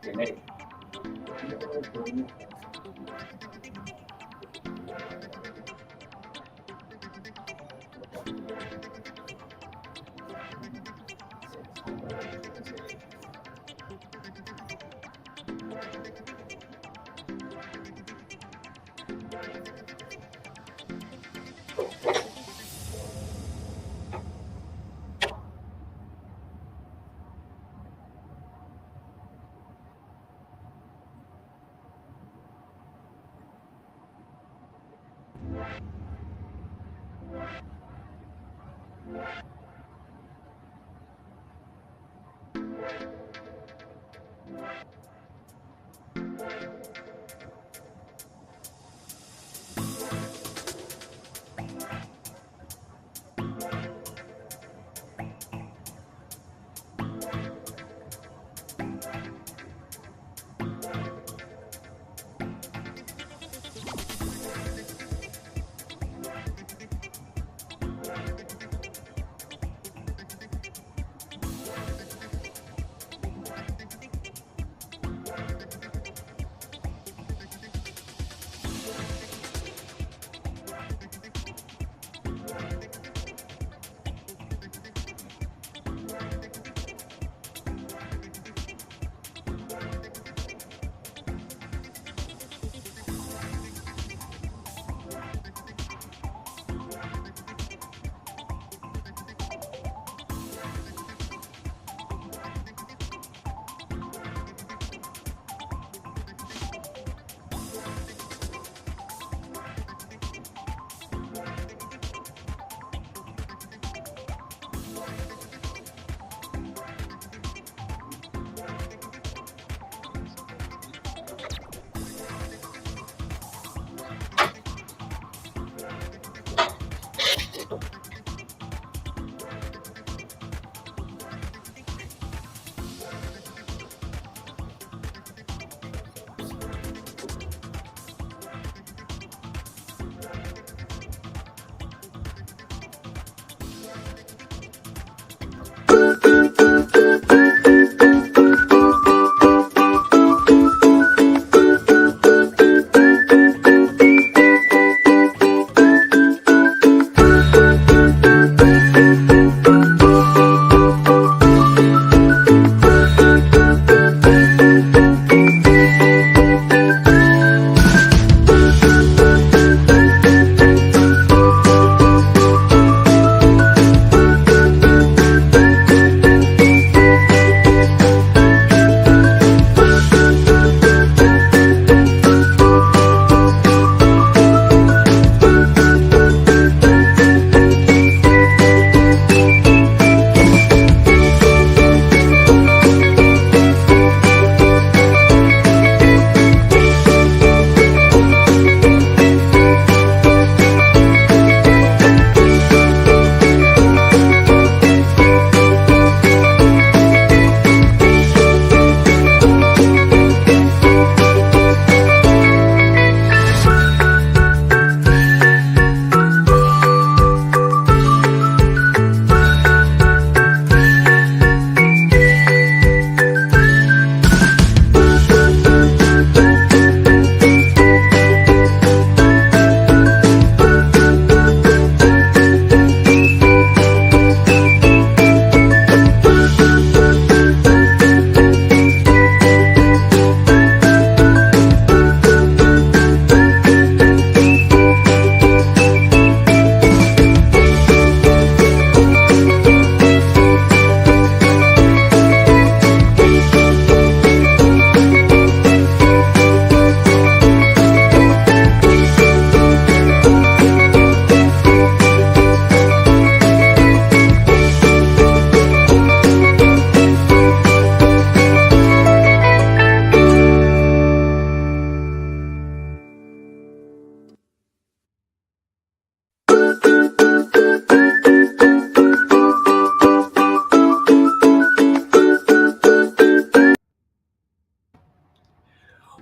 Okay.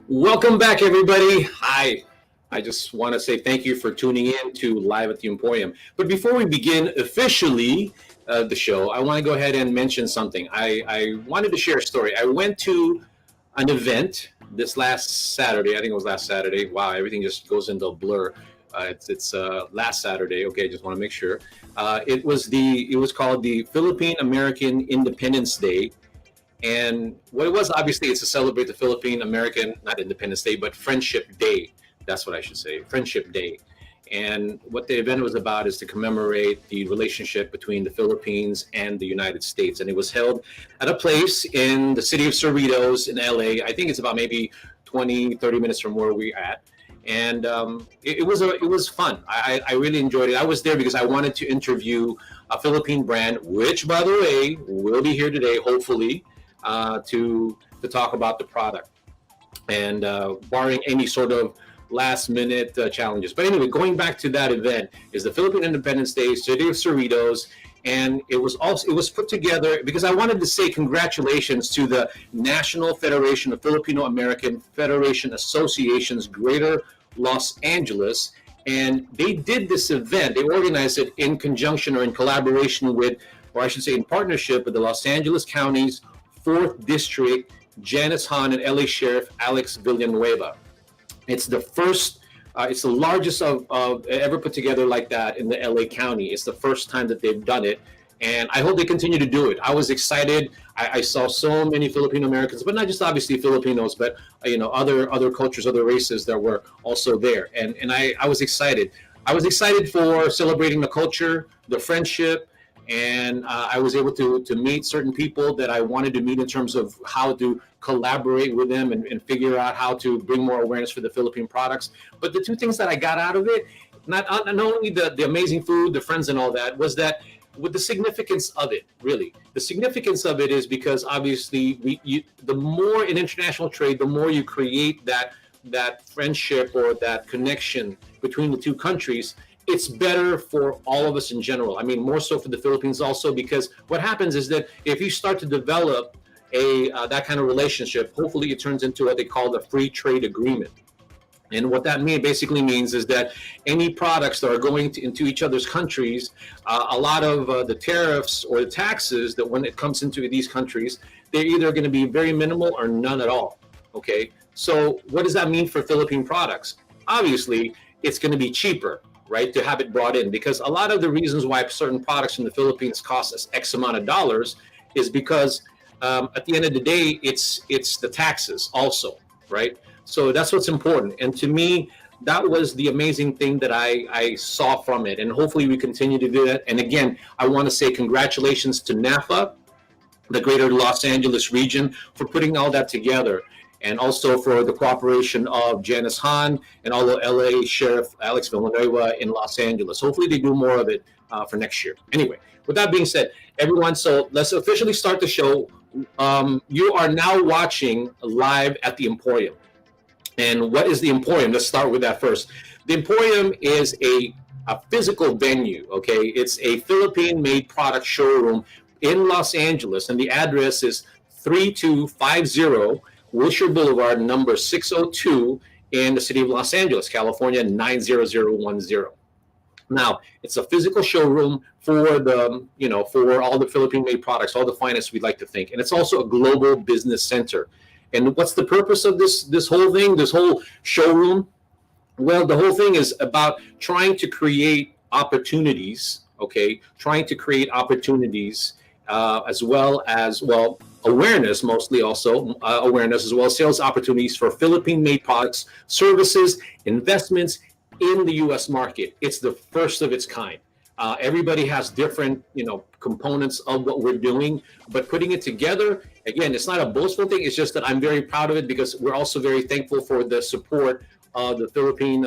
Welcome back, everybody. Hi. I just want to say thank you for tuning in to Live at the Emporium. But before we begin officially the show, I want to go ahead and mention something. I wanted to share a story. I went to an event this last Saturday. I think it was last Saturday. Wow, everything just goes into a blur. It's last Saturday. Okay, just want to make sure. It was called the Philippine American Independence Day, and what it was, obviously, it's to celebrate the Philippine American, not Independence Day, but Friendship Day. That's what I should say, Friendship Day. And what the event was about is to commemorate the relationship between the Philippines and the United States. And it was held at a place in the city of Cerritos in LA. I think it's about maybe 20, 30 minutes from where we're at. And it was fun. I really enjoyed it. I was there because I wanted to interview a Philippine brand, which, by the way, will be here today, hopefully, to talk about the product, and barring any sort of last minute challenges. But anyway, going back to that event, is the Philippine Independence Day, City of Cerritos, and it was put together because I wanted to say congratulations to the National Federation of Filipino American Federation Associations, Greater Los Angeles. And they did this event, they organized it in conjunction or in collaboration with, or I should say in partnership with, the Los Angeles County's 4th District, Janice Hahn, and LA Sheriff Alex Villanueva. It's the first, it's the largest of ever put together like that in the LA County. It's the first time that they've done it, and I hope they continue to do it. I was excited. I saw so many Filipino Americans, but not just obviously Filipinos, but other cultures, other races that were also there, and I was excited. I was excited for celebrating the culture, the friendship, and I was able to meet certain people that I wanted to meet in terms of how to collaborate with them and figure out how to bring more awareness for the Philippine products. But the two things that I got out of it, not only the amazing food, the friends and all that, was that with the significance of it, really. The significance of it is because obviously the more in international trade, the more you create that friendship or that connection between the two countries, it's better for all of us in general. I mean, more so for the Philippines also, because what happens is that if you start to develop that kind of relationship, hopefully it turns into what they call the free trade agreement. And what that basically means is that any products that are going into each other's countries, a lot of the tariffs or the taxes that when it comes into these countries, they're either going to be very minimal or none at all. Okay, so what does that mean for Philippine products? Obviously, it's going to be cheaper, right, to have it brought in, because a lot of the reasons why certain products in the Philippines cost us X amount of dollars is because at the end of the day, it's the taxes also, right? So that's what's important. And to me, that was the amazing thing that I saw from it. And hopefully we continue to do that. And again, I want to say congratulations to NAFA, the Greater Los Angeles region, for putting all that together. And also for the cooperation of Janice Hahn and all the LA Sheriff Alex Villanueva in Los Angeles. Hopefully they do more of it for next year. Anyway, with that being said, everyone, so let's officially start the show. You are now watching live at the Emporium. And what is the Emporium? Let's start with that first. The Emporium is a physical venue, okay? It's a Philippine-made product showroom in Los Angeles, and the address is 3250 Wilshire Boulevard, number 602 in the city of Los Angeles, California, 90010. Now, it's a physical showroom for for all the Philippine-made products, all the finest we'd like to think. And it's also a global business center. And what's the purpose of this whole thing, this whole showroom? Well, the whole thing is about trying to create opportunities, okay? Trying to create opportunities as well as, awareness, mostly also awareness, as well as sales opportunities for Philippine-made products, services, investments in the U.S. market. It's the first of its kind. Everybody has different, components of what we're doing, but putting it together, again, it's not a boastful thing. It's just that I'm very proud of it because we're also very thankful for the support of the Philippine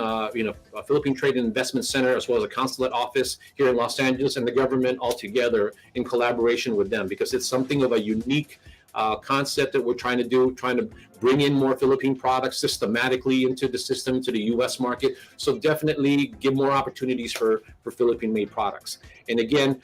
Trade and Investment Center, as well as a consulate office here in Los Angeles, and the government all together in collaboration with them, because it's something of a unique concept that we're trying to do, trying to bring in more Philippine products systematically into the system, to the U.S. market. So definitely give more opportunities for Philippine-made products. And again,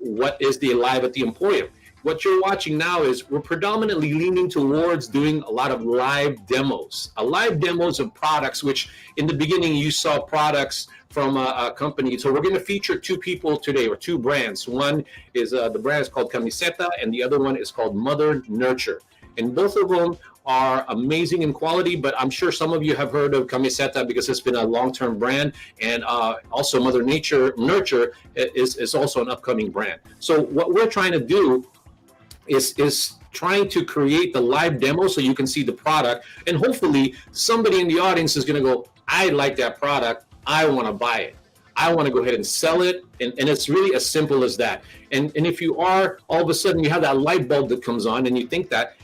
what is the Live at the Emporium? What you're watching now is we're predominantly leaning towards doing a lot of live demos, live demos of products, which in the beginning you saw products from a company. So we're going to feature two people today, or two brands. One is the brand is called Camiseta, and the other one is called Mother Nurture. And both of them are amazing in quality, but I'm sure some of you have heard of Camiseta because it's been a long-term brand, and also Mother Nature Nurture is also an upcoming brand. So what we're trying to do is trying to create the live demo so you can see the product, and hopefully somebody in the audience is going to go, I like that product, I want to buy it, I want to go ahead and sell it. And it's really as simple as that. And if you are, all of a sudden you have that light bulb that comes on and you think that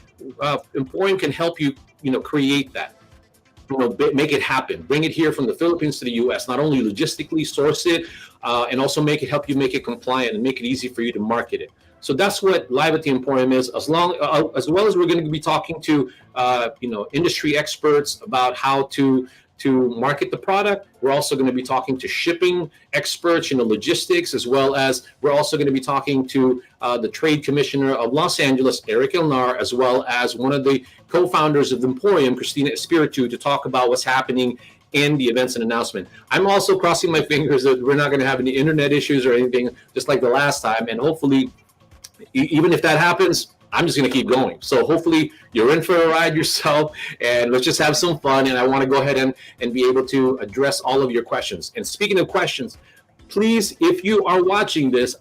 Emporium can help you, create that, make it happen, bring it here from the Philippines to the US, not only logistically source it, and also help you make it compliant and make it easy for you to market it. So that's what Live at the Emporium is, as well as we're going to be talking to industry experts about how to market the product. We're also going to be talking to shipping experts, logistics, as well as we're also going to be talking to the Trade Commissioner of Los Angeles, Eric Elnar, as well as one of the co-founders of the Emporium, Christina Espiritu, to talk about what's happening in the events and announcement. I'm also crossing my fingers that we're not going to have any internet issues or anything, just like the last time, and hopefully, even if that happens, I'm just going to keep going. So hopefully you're in for a ride yourself, and let's just have some fun. And I want to go ahead and be able to address all of your questions. And speaking of questions, please, if you are watching this,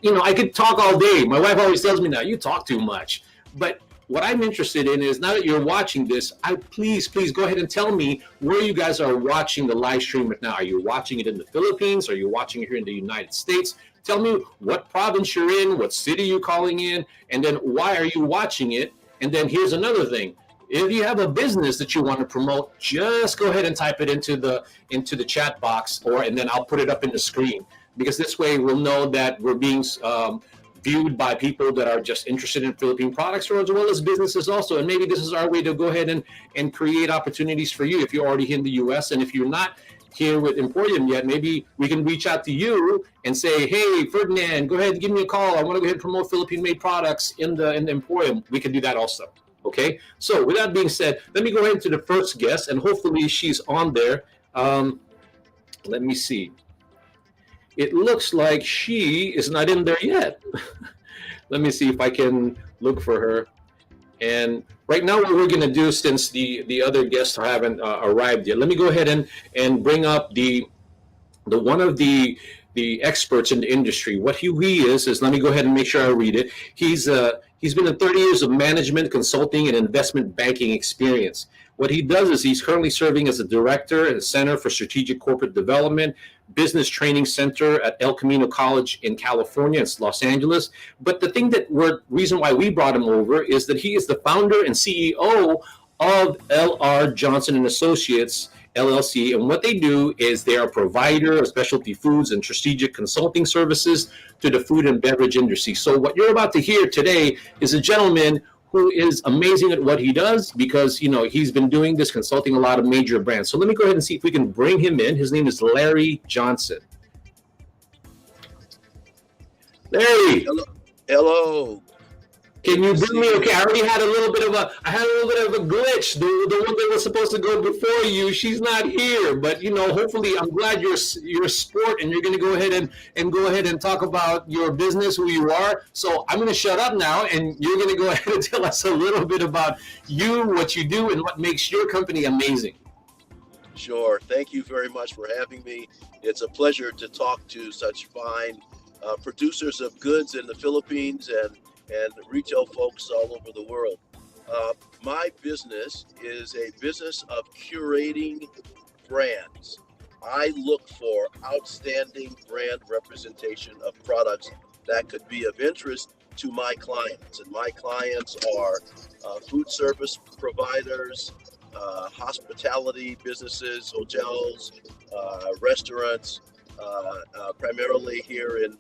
I could talk all day. My wife always tells me now, you talk too much. But what I'm interested in is, now that you're watching this, please go ahead and tell me where you guys are watching the live stream right now. Are you watching it in the Philippines? Are you watching it here in the United States? Tell me what province you're in, what city you're calling in, and then why are you watching it? And then here's another thing. If you have a business that you want to promote, just go ahead and type it into the chat box, and then I'll put it up in the screen, because this way we'll know that we're being viewed by people that are just interested in Philippine products, or as well as businesses also. And maybe this is our way to go ahead and create opportunities for you if you're already in the US. And if you're not here with Emporium yet, maybe we can reach out to you and say, hey, Ferdinand, go ahead and give me a call. I want to go ahead and promote Philippine-made products in the Emporium. We can do that also. Okay. So with that being said, let me go ahead to the first guest, and hopefully she's on there. Let me see. It looks like she is not in there yet. Let me see if I can look for her. And right now, what we're going to do, since the other guests haven't arrived yet, let me go ahead and bring up the one of the experts in the industry. What he is, let me go ahead and make sure I read it. He's been in 30 years of management, consulting, and investment banking experience. What he does is he's currently serving as a director at the Center for Strategic Corporate Development, Business Training Center at El Camino College in California. It's Los Angeles. But the reason why we brought him over is that he is the founder and CEO of L.R. Johnson & Associates, LLC. And what they do is they are a provider of specialty foods and strategic consulting services to the food and beverage industry. So what you're about to hear today is a gentleman who is amazing at what he does, because he's been doing this, consulting a lot of major brands. So let me go ahead and see if we can bring him in. His name is Larry Johnson. Larry. Hello. Can you bring me? Okay, I already had a little bit of a glitch. The one that was supposed to go before you, she's not here. But hopefully, I'm glad you're a sport and you're going to go ahead and talk about your business, who you are. So I'm going to shut up now, and you're going to go ahead and tell us a little bit about you, what you do, and what makes your company amazing. Sure. Thank you very much for having me. It's a pleasure to talk to such fine producers of goods in the Philippines and retail folks all over the world. My business is a business of curating brands. I look for outstanding brand representation of products that could be of interest to my clients. And my clients are food service providers, hospitality businesses, hotels, restaurants, primarily here in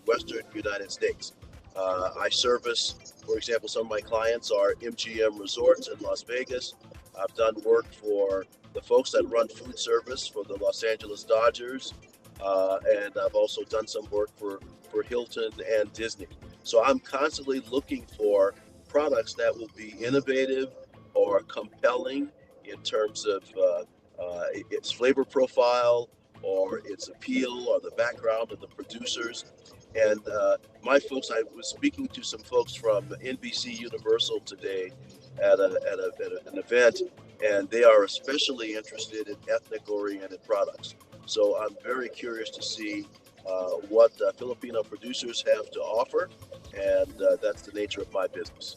Western United States. I service, for example, some of my clients are MGM Resorts in Las Vegas. I've done work for the folks that run food service for the Los Angeles Dodgers. And I've also done some work for Hilton and Disney. So I'm constantly looking for products that will be innovative or compelling in terms of its flavor profile or its appeal or the background of the producers. And my folks, I was speaking to some folks from NBC Universal today, at an event, and they are especially interested in ethnic-oriented products. So I'm very curious to see what Filipino producers have to offer, and that's the nature of my business.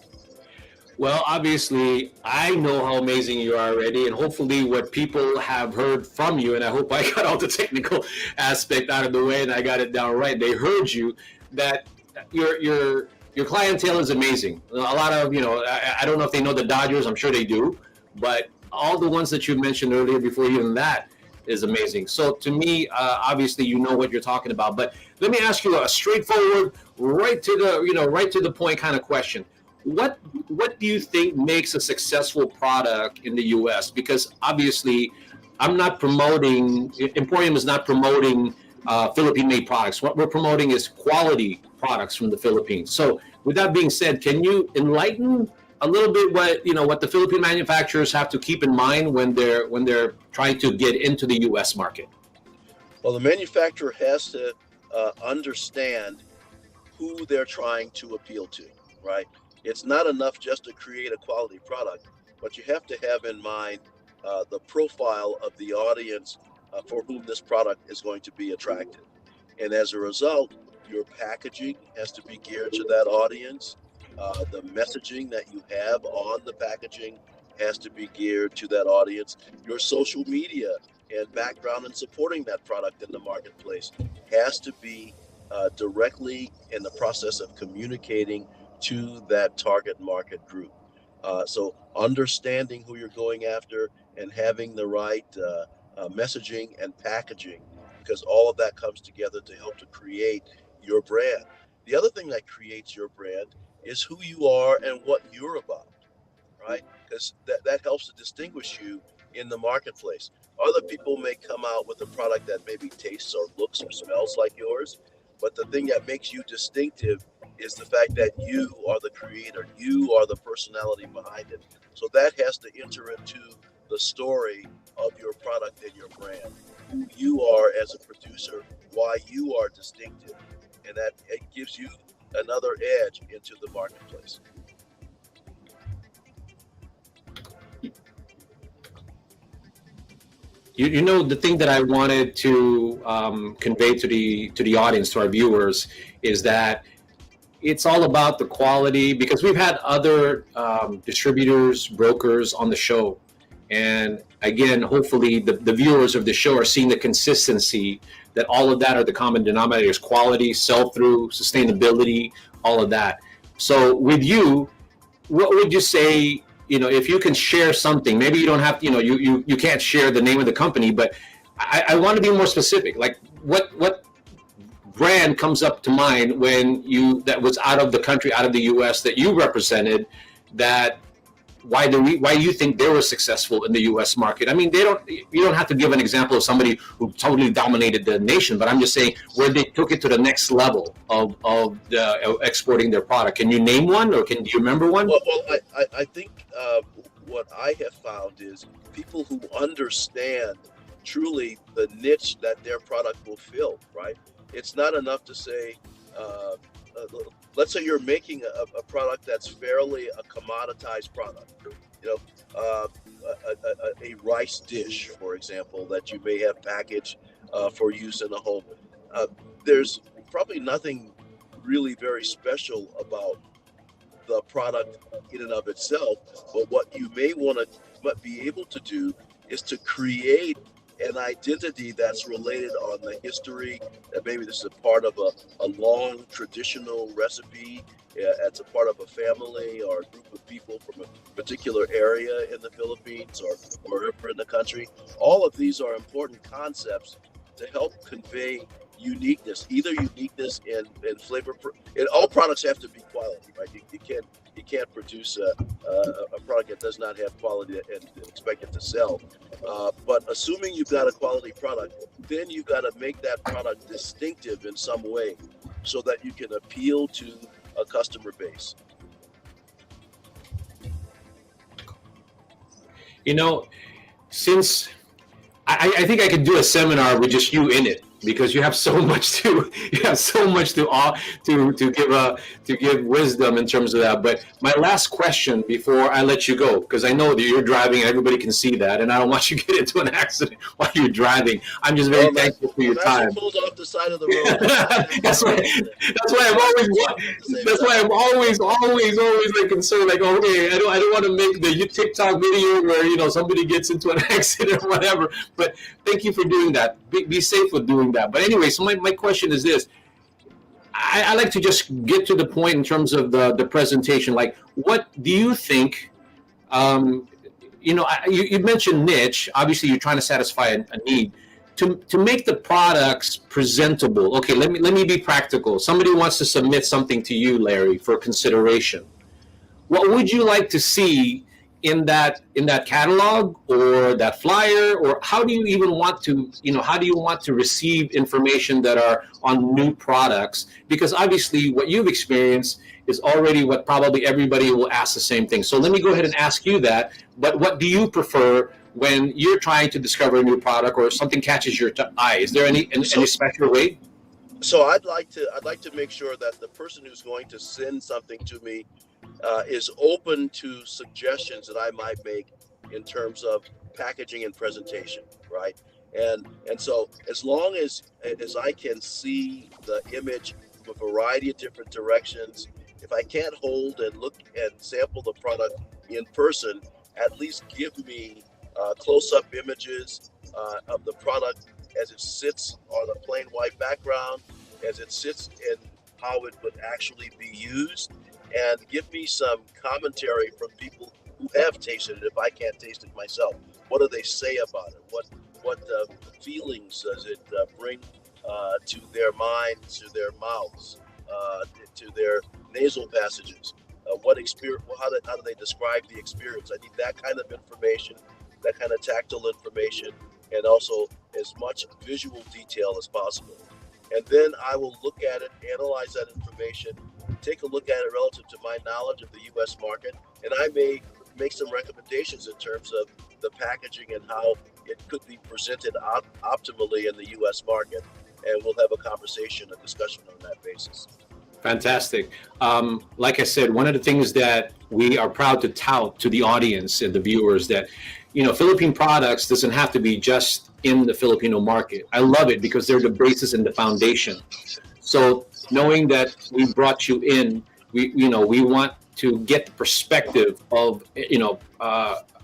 Well, obviously, I know how amazing you are already, and hopefully, what people have heard from you, and I hope I got all the technical aspect out of the way and I got it down right. They heard you that your clientele is amazing. A lot of I don't know if they know the Dodgers. I'm sure they do, but all the ones that you mentioned earlier, before even that, is amazing. So to me, obviously, you know what you're talking about. But let me ask you a straightforward, right to the right to the point kind of question. What do you think makes a successful product in the U.S.? Because obviously, I'm not promoting. Emporium is not promoting Philippine-made products. What we're promoting is quality products from the Philippines. So, with that being said, can you enlighten a little bit what the Philippine manufacturers have to keep in mind when they're trying to get into the U.S. market? Well, the manufacturer has to understand who they're trying to appeal to, right? It's not enough just to create a quality product, but you have to have in mind the profile of the audience for whom this product is going to be attractive. And as a result, your packaging has to be geared to that audience. The messaging that you have on the packaging has to be geared to that audience. Your social media and background in supporting that product in the marketplace has to be directly in the process of communicating to that target market group. So understanding who you're going after and having the right messaging and packaging, because all of that comes together to help to create your brand. The other thing that creates your brand is who you are and what you're about, right? Because that helps to distinguish you in the marketplace. Other people may come out with a product that maybe tastes or looks or smells like yours, but the thing that makes you distinctive is the fact that you are the creator, you are the personality behind it. So that has to enter into the story of your product and your brand, who you are as a producer, why you are distinctive, and that it gives you another edge into the marketplace. The thing that I wanted to convey to the audience, to our viewers, is that it's all about the quality, because we've had other distributors, brokers on the show. And again, hopefully the viewers of the show are seeing the consistency, that all of that are the common denominators: quality, sell-through, sustainability, all of that. So with you, what would you say, if you can share something? Maybe you don't have to, you can't share the name of the company, but I want to be more specific. Like what brand comes up to mind that was out of the country, out of the US, that you represented, that why you think they were successful in the US market? I mean, you don't have to give an example of somebody who totally dominated the nation, but I'm just saying where they took it to the next level of exporting their product. Can you name one, or do you remember one? Well, I think what I have found is people who understand truly the niche that their product will fill, right? It's not enough to say, let's say you're making a product that's fairly a commoditized product, a rice dish, for example, that you may have packaged for use in the home. There's probably nothing really very special about the product in and of itself, but what you may want to be able to do is to create an identity that's related on the history, that maybe this is a part of a long traditional recipe, it's a part of a family or a group of people from a particular area in the Philippines or wherever in the country. All of these are important concepts to help convey uniqueness, either uniqueness in flavor. All products have to be quality, right? You can't produce a product that does not have quality and expect it to sell. But assuming you've got a quality product, then you've got to make that product distinctive in some way so that you can appeal to a customer base. Since I think I could do a seminar with just you in it, because you have so much to to give wisdom in terms of that. But my last question before I let you go, because I know that you're driving and everybody can see that, and I don't want you to get into an accident while you're driving. I'm just very thankful for your time. Pulled off the side of the road. that's why I'm always like concerned, like, okay, I don't want to make the TikTok video where, you know, somebody gets into an accident or whatever. But thank you for doing that. Be safe with doing that. But anyway, so my question is this. I like to just get to the point in terms of the presentation. Like, what do you think? You know, you mentioned niche. Obviously, you're trying to satisfy a need. To make the products presentable. Okay, let me be practical. Somebody wants to submit something to you, Larry, for consideration. What would you like to see in that catalog or that flyer, or how do you even want to, you know, how do you want to receive information that are on new products? Because obviously what you've experienced is already what probably everybody will ask the same thing. So let me go ahead and ask you that. But what do you prefer when you're trying to discover a new product or something catches your eye? Is there any special way? So I'd like to make sure that the person who's going to send something to me is open to suggestions that I might make in terms of packaging and presentation, right? And so as long as I can see the image from a variety of different directions, if I can't hold and look and sample the product in person, at least give me close-up images of the product as it sits on a plain white background, as it sits in how it would actually be used, and give me some commentary from people who have tasted it if I can't taste it myself. What do they say about it? What feelings does it bring to their minds, to their mouths, to their nasal passages? What experience? How do they describe the experience? I need that kind of information, that kind of tactile information, and also as much visual detail as possible. And then I will look at it, analyze that information, take a look at it relative to my knowledge of the U.S. market, and I may make some recommendations in terms of the packaging and how it could be presented optimally in the U.S. market. And we'll have a conversation, a discussion on that basis. Fantastic. Like I said, one of the things that we are proud to tout to the audience and the viewers that, you know, Philippine products doesn't have to be just in the Filipino market. I love it because they're the basis and the foundation. So knowing that we brought you in, we want to get the perspective of,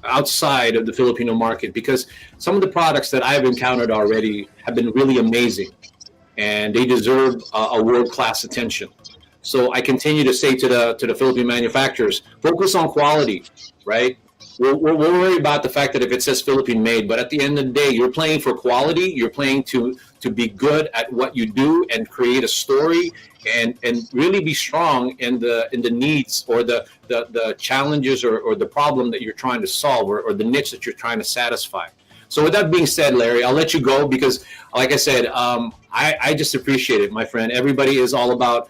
outside of the Filipino market, because some of the products that I've encountered already have been really amazing and they deserve a world-class attention. So I continue to say to the Philippine manufacturers, focus on quality, right? We'll worry about the fact that if it says Philippine-made, but at the end of the day, you're playing for quality. You're playing to be good at what you do and create a story and really be strong in the needs or the challenges or the problem that you're trying to solve or the niche that you're trying to satisfy. So with that being said, Larry, I'll let you go because, like I said, I just appreciate it, my friend. Everybody is all about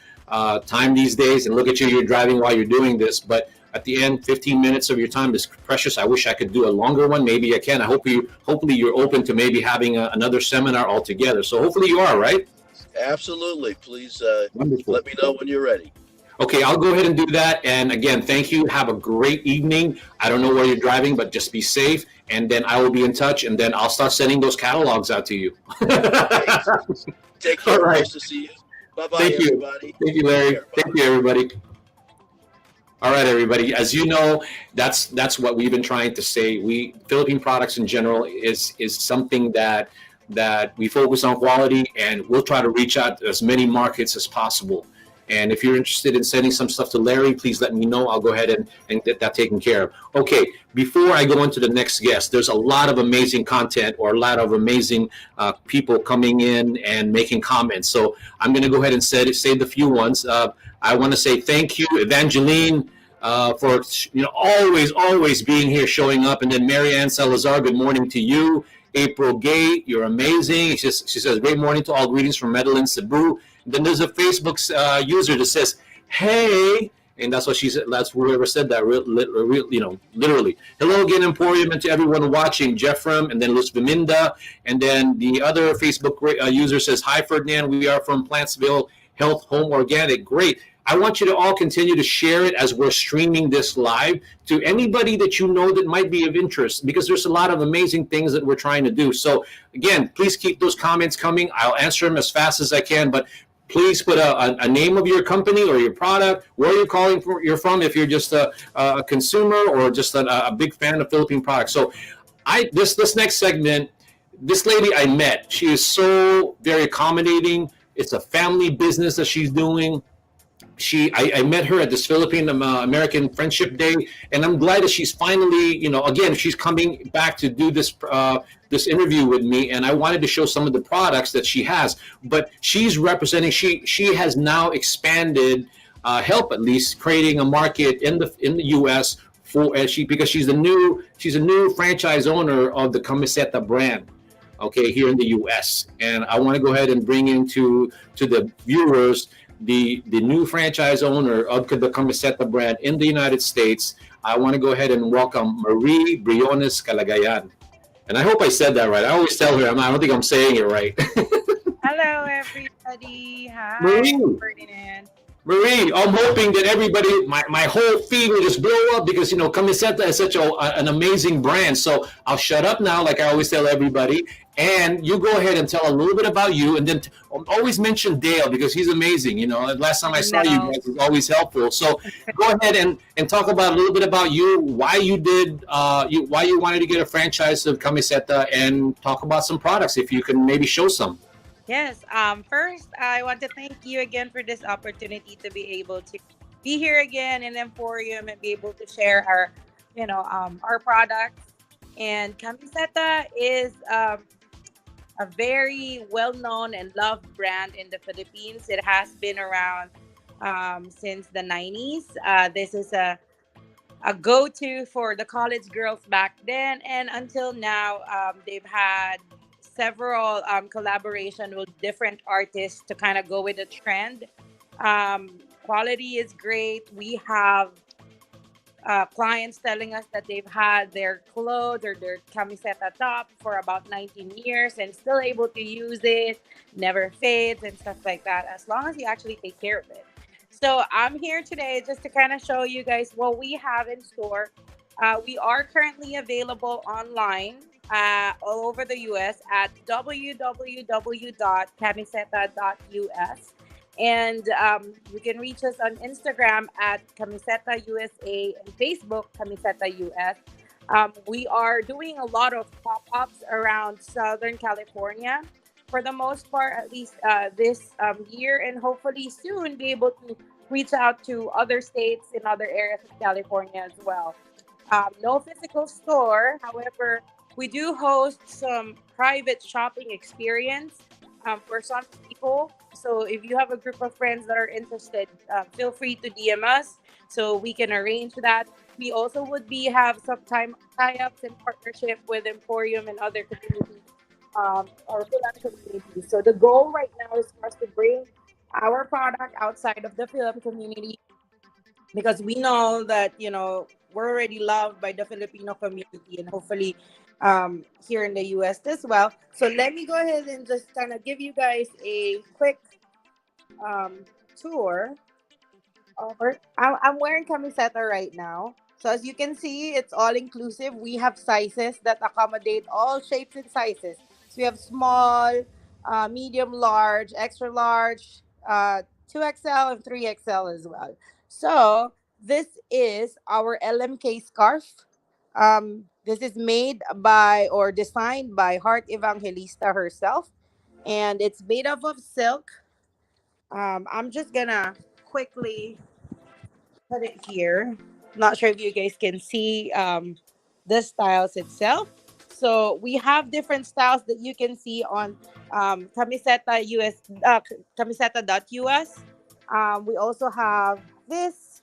time these days, and look at you, you're driving while you're doing this, but at the end, 15 minutes of your time is precious. I wish I could do a longer one. Maybe I can. Hopefully you're open to maybe having another seminar altogether. So hopefully you are, right? Absolutely. Please let me know when you're ready. Okay, I'll go ahead and do that. And again, thank you. Have a great evening. I don't know where you're driving, but just be safe. And then I will be in touch, and then I'll start sending those catalogs out to you. Take care. All right. Nice to see you. Bye-bye, Thank you. everybody. Thank you, Larry. Thank you, everybody. All right, everybody. As you know, that's what we've been trying to say. Philippine products in general is something that we focus on quality, and we'll try to reach out to as many markets as possible. And if you're interested in sending some stuff to Larry, please let me know. I'll go ahead and get that taken care of. Okay, before I go into the next guest, there's a lot of amazing content or a lot of amazing people coming in and making comments. So I'm going to go ahead and say the few ones. I want to say thank you, Evangeline, for always being here, showing up. And then Mary Ann Salazar, good morning to you. April Gay, you're amazing. She says, great morning to all, greetings from Medellin, Cebu. And then there's a Facebook user that says, hey, And that's what she said. That's whoever said that. Literally. Hello again, Emporium, and to everyone watching, Jeffrem, and then Luz Viminda, and then the other Facebook user says, "Hi, Ferdinand. We are from Plantsville Health Home Organic." Great. I want you to all continue to share it as we're streaming this live to anybody that you know that might be of interest, because there's a lot of amazing things that we're trying to do. So again, please keep those comments coming. I'll answer them as fast as I can, but please put a name of your company or your product, where you're from, if you're just a consumer or just a big fan of Philippine products. So this next segment, this lady I met, she is so very accommodating. It's a family business that she's doing. I met her at this Philippine American Friendship Day, and I'm glad that she's finally, again, she's coming back to do this interview with me, and I wanted to show some of the products that she has. But she's representing, she has now expanded, help at least creating a market in the U.S. because she's a new franchise owner of the Camiseta brand. Okay, here in the U.S., and I want to go ahead and bring into the viewers the new franchise owner of the Camiseta brand in the United States. I want to go ahead and welcome Marie Briones Calagayan. And I hope I said that right. I always tell her, I don't think I'm saying it right. Hello, everybody. Hi, Marie, Ferdinand. Marie, I'm hoping that everybody, my whole feed will just blow up because, Camiseta is such an amazing brand. So I'll shut up now, like I always tell everybody. And you go ahead and tell a little bit about you. And then always mention Dale because he's amazing. Last time I saw you guys, was always helpful. So go ahead and talk about a little bit about you, why you did, why you wanted to get a franchise of Camiseta, and talk about some products if you can maybe show some. Yes. First, I want to thank you again for this opportunity to be able to be here again in Emporium and be able to share our products. And Camiseta is a very well-known and loved brand in the Philippines. It has been around since the 90s. This is a go-to for the college girls back then, and until now, they've had several collaboration with different artists to kind of go with the trend. Quality is great. We have clients telling us that they've had their clothes or their camiseta top for about 19 years and still able to use it, never fades and stuff like that, as long as you actually take care of it. So I'm here today just to kind of show you guys what we have in store. We are currently available online all over the US at www.camiseta.us. And you can reach us on Instagram at Camiseta USA and Facebook Camiseta US. We are doing a lot of pop-ups around Southern California for the most part, at least this year, and hopefully soon be able to reach out to other states in other areas of California as well. No physical store, however, we do host some private shopping experience for some people. So if you have a group of friends that are interested, feel free to DM us so we can arrange that. We also would have some tie-ups and partnership with Emporium and other communities or film communities. So the goal right now is for us to bring our product outside of the film community, because we know that we're already loved by the Filipino community and hopefully here in the US as well. So let me go ahead and just kind of give you guys a quick tour. I'm wearing camiseta right now. So as you can see, it's all inclusive. We have sizes that accommodate all shapes and sizes. So we have small, medium, large, extra large, 2XL and 3XL as well. So this is our Lmk Scarf. This is made by or designed by Heart Evangelista herself, and it's made up of silk. I'm just gonna quickly put it here. Not sure if you guys can see the styles itself. So we have different styles that you can see on Camiseta US, Camiseta.us. We also have this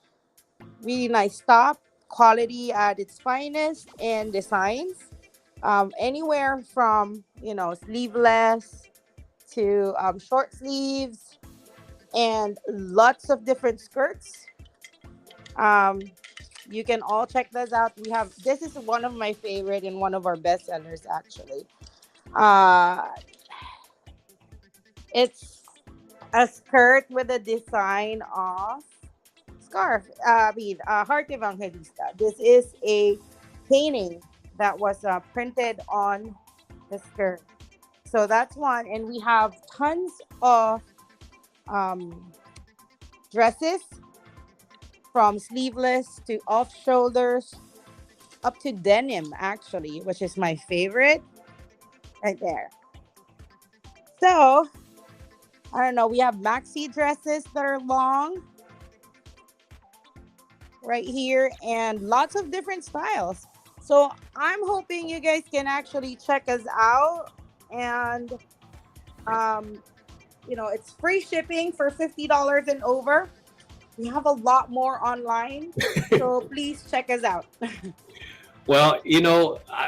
really nice top, quality at its finest, and designs. Anywhere from sleeveless to short sleeves and lots of different skirts. Um, you can all check this out. This is one of my favorite and one of our best sellers actually. Uh, it's a skirt with a design of scarf. Heart Evangelista. This is a painting that was printed on the skirt. So that's one, and we have tons of um, dresses from sleeveless to off shoulders up to denim, actually, which is my favorite right there. So I don't know. We have maxi dresses that are long right here and lots of different styles. So I'm hoping you guys can actually check us out. And, um, it's free shipping for $50 and over. We have a lot more online. So please check us out. Well,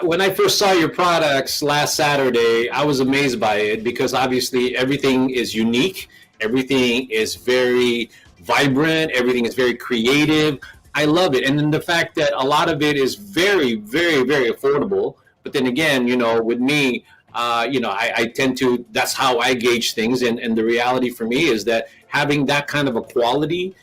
when I first saw your products last Saturday, I was amazed by it because obviously everything is unique, everything is very vibrant, everything is very creative. I love it. And then the fact that a lot of it is very, very, very affordable. But then again, with me, I tend to, that's how I gauge things. And the reality for me is that having that kind of a quality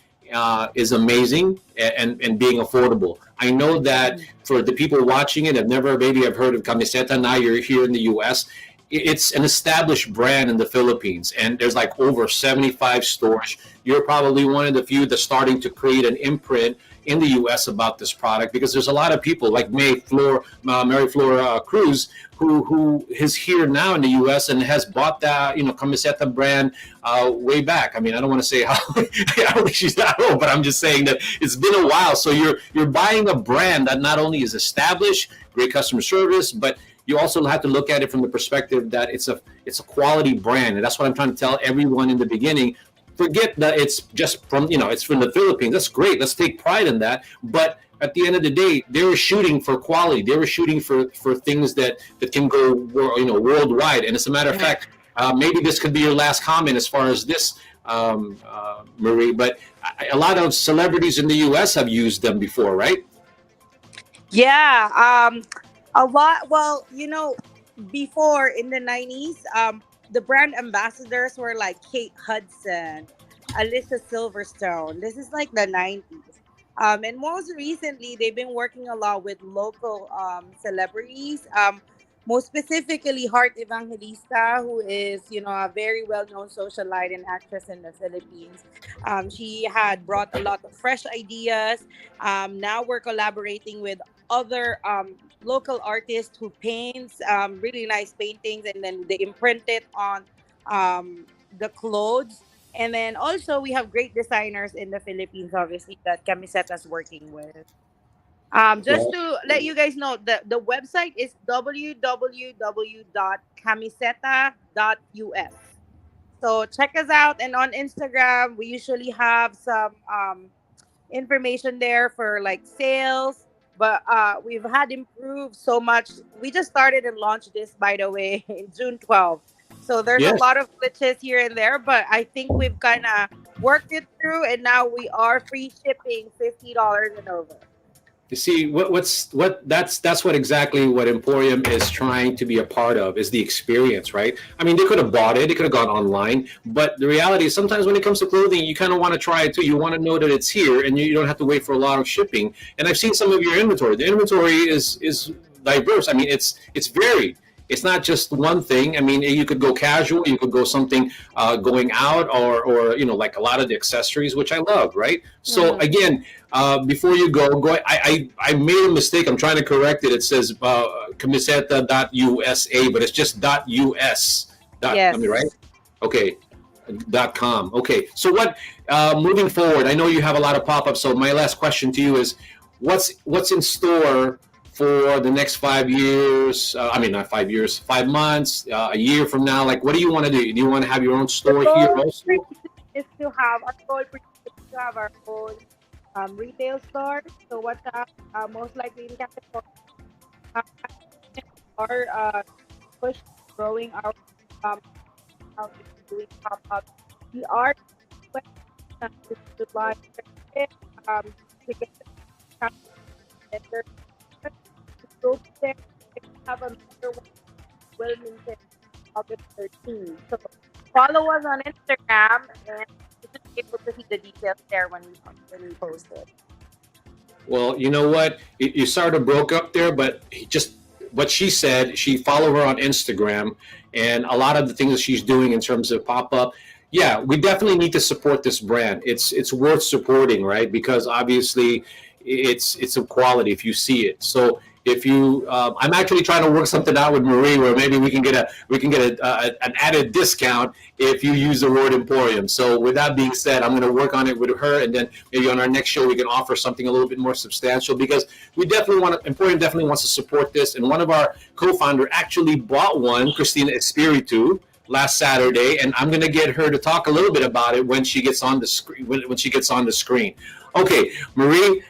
is amazing and being affordable. I know that for the people watching it, maybe have heard of Camiseta. Now you're here in the U.S. It's an established brand in the Philippines, and there's like over 75 stores. You're probably one of the few that's starting to create an imprint in the U.S. about this product because there's a lot of people like Mary Flora Cruz, who is here now in the U.S. and has bought that Camiseta brand way back. I mean, I don't want to say how I don't think she's that old, but I'm just saying that it's been a while. So you're buying a brand that not only is established, great customer service, but you also have to look at it from the perspective that it's a quality brand, and that's what I'm trying to tell everyone in the beginning. Forget that it's just it's from the Philippines. That's great. Let's take pride in that. But at the end of the day, they were shooting for quality. They were shooting for things that can go worldwide. And as a matter of fact, maybe this could be your last comment as far as this, Marie. But a lot of celebrities in the U.S. have used them before, right? Yeah, a lot. Well, before in the 90s, the brand ambassadors were like Kate Hudson, Alicia Silverstone. This is like the 90s. And most recently, they've been working a lot with local celebrities. Most specifically, Heart Evangelista, who is, a very well-known socialite and actress in the Philippines. She had brought a lot of fresh ideas. Now we're collaborating with other local artists who paints really nice paintings, and then they imprint it on the clothes. And then also we have great designers in the Philippines, obviously, that Camiseta's working with. Just Well, to let you guys know, the website is www.camiseta.us. So check us out, and on Instagram we usually have some information there for like sales, but we've had improved so much. We just started and launched this, by the way, in June 12th. So there's a yes. lot of glitches here and there, but I think we've kind of worked it through, and now we are free shipping $50 and over. You see, that's what exactly what Emporium is trying to be a part of is the experience, right? I mean, they could have bought it, they could have gone online, but the reality is sometimes when it comes to clothing, you kind of want to try it too. You want to know that it's here, and you don't have to wait for a lot of shipping. And I've seen some of your inventory. The inventory is diverse. I mean, it's varied. It's not just one thing. I mean, you could go casual, you could go something going out, or like a lot of the accessories, which I love, right? So Mhm. again, before you go. I made a mistake. I'm trying to correct it. It says camiseta.usa, but it's just .us. I mean, right? Yes. Okay. .com. Okay. So what? Moving forward, I know you have a lot of pop-ups. So my last question to you is, what's in store for the next 5 years? I mean, not 5 years, 5 months, a year from now. Like, what do you want to do? Do you want to have your own The store here goal also? is to have our goal is to have our own retail store. So what's up? Most likely in California, uh, our push growing our um, out doing pop up. We are to July 30th. to get the calendar. Go there. We have another one in Wilmington, August 13th. So follow us on Instagram, and you should be able to see the details there when we post it. Well, you know what? You sort of broke up there, but just what she said, she followed her on Instagram, and a lot of the things that she's doing in terms of pop up. Yeah, we definitely need to support this brand. It's worth supporting, right? Because obviously, it's of quality if you see it. So if you, I'm actually trying to work something out with Marie where maybe we can get an added discount if you use the word Emporium. So with that being said, I'm going to work on it with her, and then maybe on our next show we can offer something a little bit more substantial, because we definitely Emporium definitely wants to support this. And one of our co-founder actually bought one, Christina Espiritu, last Saturday, and I'm going to get her to talk a little bit about it when she gets on the screen. When she gets on the screen. Okay, Marie.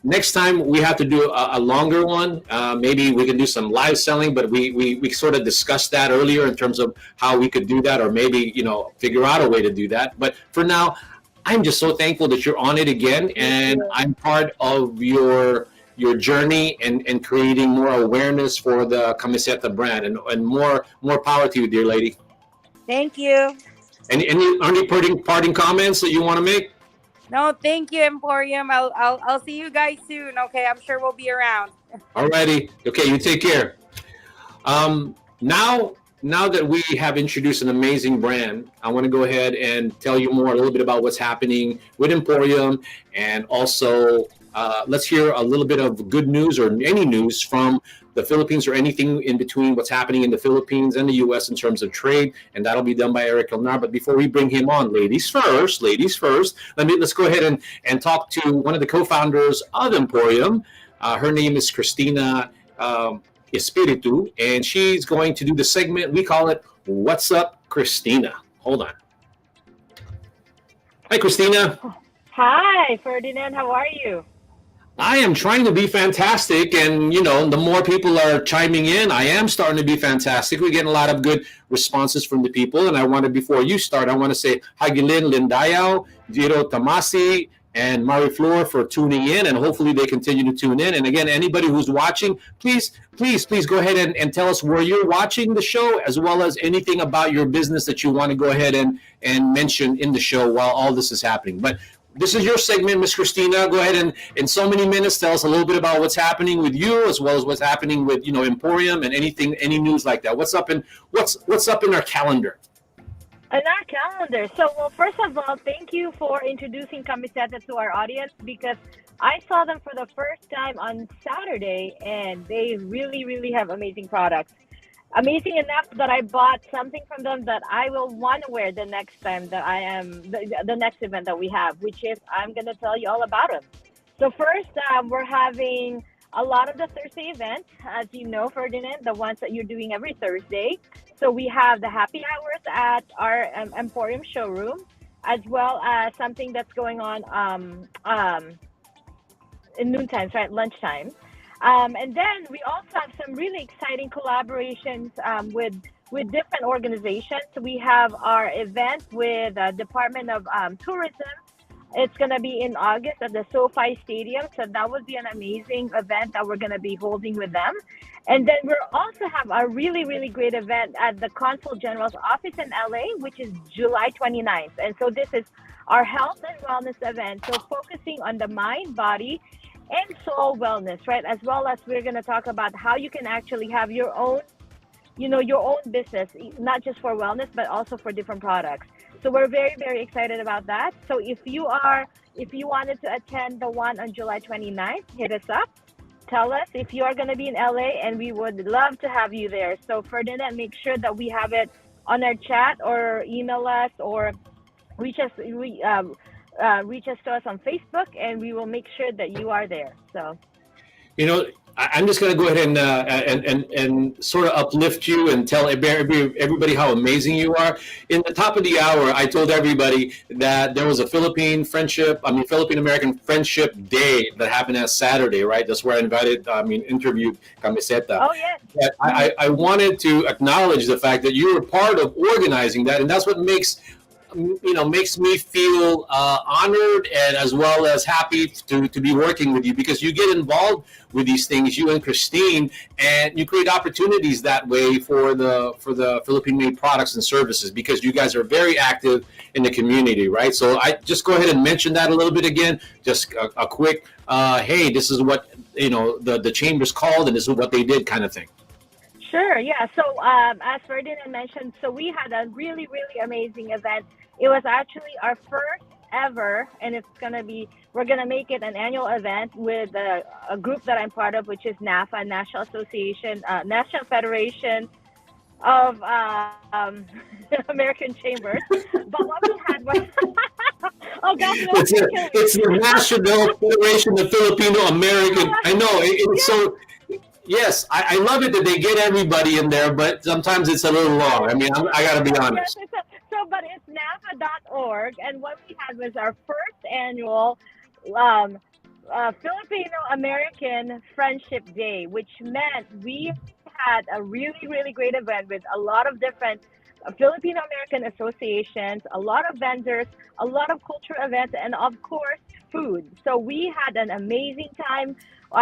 Next time we have to do a longer one. Maybe we can do some live selling, but we sort of discussed that earlier in terms of how we could do that, or maybe, figure out a way to do that. But for now, I'm just so thankful that you're on it again, and I'm part of your journey and creating more awareness for the Camiseta brand, and more power to you, dear lady. Thank you. Any parting comments that you want to make? No, thank you, Emporium. I'll see you guys soon. Okay, I'm sure we'll be around. Alrighty. Okay, you take care. Now that we have introduced an amazing brand, I want to go ahead and tell you a little bit about what's happening with Emporium, and also let's hear a little bit of good news or any news from the Philippines, or anything in between what's happening in the Philippines and the U.S. in terms of trade, and that'll be done by Eric Elnar. But before we bring him on, ladies first, let's go ahead and talk to one of the co-founders of Emporium. Her name is Christina Espiritu, and she's going to do the segment. We call it What's Up, Christina. Hold on. Hi, Christina. Hi, Ferdinand. How are you? I am trying to be fantastic, and the more people are chiming in, I am starting to be fantastic. We're getting a lot of good responses from the people, and before you start, I want to say Hagilin Lindayao, Jiro Tamasi, and Mari Flor for tuning in, and hopefully they continue to tune in. And again, anybody who's watching, please go ahead and tell us where you're watching the show, as well as anything about your business that you want to go ahead and mention in the show while all this is happening. But this is your segment, Miss Christina. Go ahead and in so many minutes tell us a little bit about what's happening with you, as well as what's happening with Emporium, and any news like that. What's up in our calendar? In our calendar. So, well, first of all, thank you for introducing Camiseta to our audience, because I saw them for the first time on Saturday, and they really, really have amazing products. Amazing enough that I bought something from them that I will want to wear the next time that I am the next event that we have, which is I'm going to tell you all about them. So first, we're having a lot of the Thursday events, as you know, Ferdinand, the ones that you're doing every Thursday. So we have the happy hours at our Emporium showroom, as well as something that's going on in noontimes, right, lunchtime. And then we also have some really exciting collaborations with different organizations. So we have our event with the Department of Tourism. It's going to be in August at the SoFi Stadium. So that would be an amazing event that we're going to be holding with them. And then we'll also have a really, really great event at the Consul General's office in LA, which is July 29th. And so this is our health and wellness event. So focusing on the mind, body, and soul wellness, right? As well as we're going to talk about how you can actually have your own, your own business, not just for wellness, but also for different products. So we're very, very excited about that. So if you wanted to attend the one on July 29th, hit us up. Tell us if you are going to be in LA, and we would love to have you there. So Ferdinand, make sure that we have it on our chat, or email us, or reach us to us on Facebook, and we will make sure that you are there. So, I'm just going to go ahead and sort of uplift you and tell everybody how amazing you are. In the top of the hour, I told everybody that there was a Philippine American Friendship Day that happened on Saturday, right? That's where I interviewed Camiseta. Oh, yes. I wanted to acknowledge the fact that you were part of organizing that, and that's what makes makes me feel honored and as well as happy to be working with you, because you get involved with these things, you and Christine, and you create opportunities that way for the Philippine-made products and services, because you guys are very active in the community, right? So I just go ahead and mention that a little bit again, just a quick, hey, this is what the chamber's called, and this is what they did, kind of thing. Sure, yeah. So as Ferdinand mentioned, so we had a really, really amazing event. It was actually our first ever, and we're gonna make it an annual event with a group that I'm part of, which is NAFA, National Federation of American Chambers. But what we had was, oh gosh, it's the National Federation of Filipino American. I know it's so. Yes, I love it that they get everybody in there, but sometimes it's a little long. I mean, I got to be honest. Yes, but it's NAFA.org, and what we had was our first annual Filipino-American Friendship Day, which meant we had a really, really great event with a lot of different Filipino-American associations, a lot of vendors, a lot of cultural events, and of course, food. So we had an amazing time.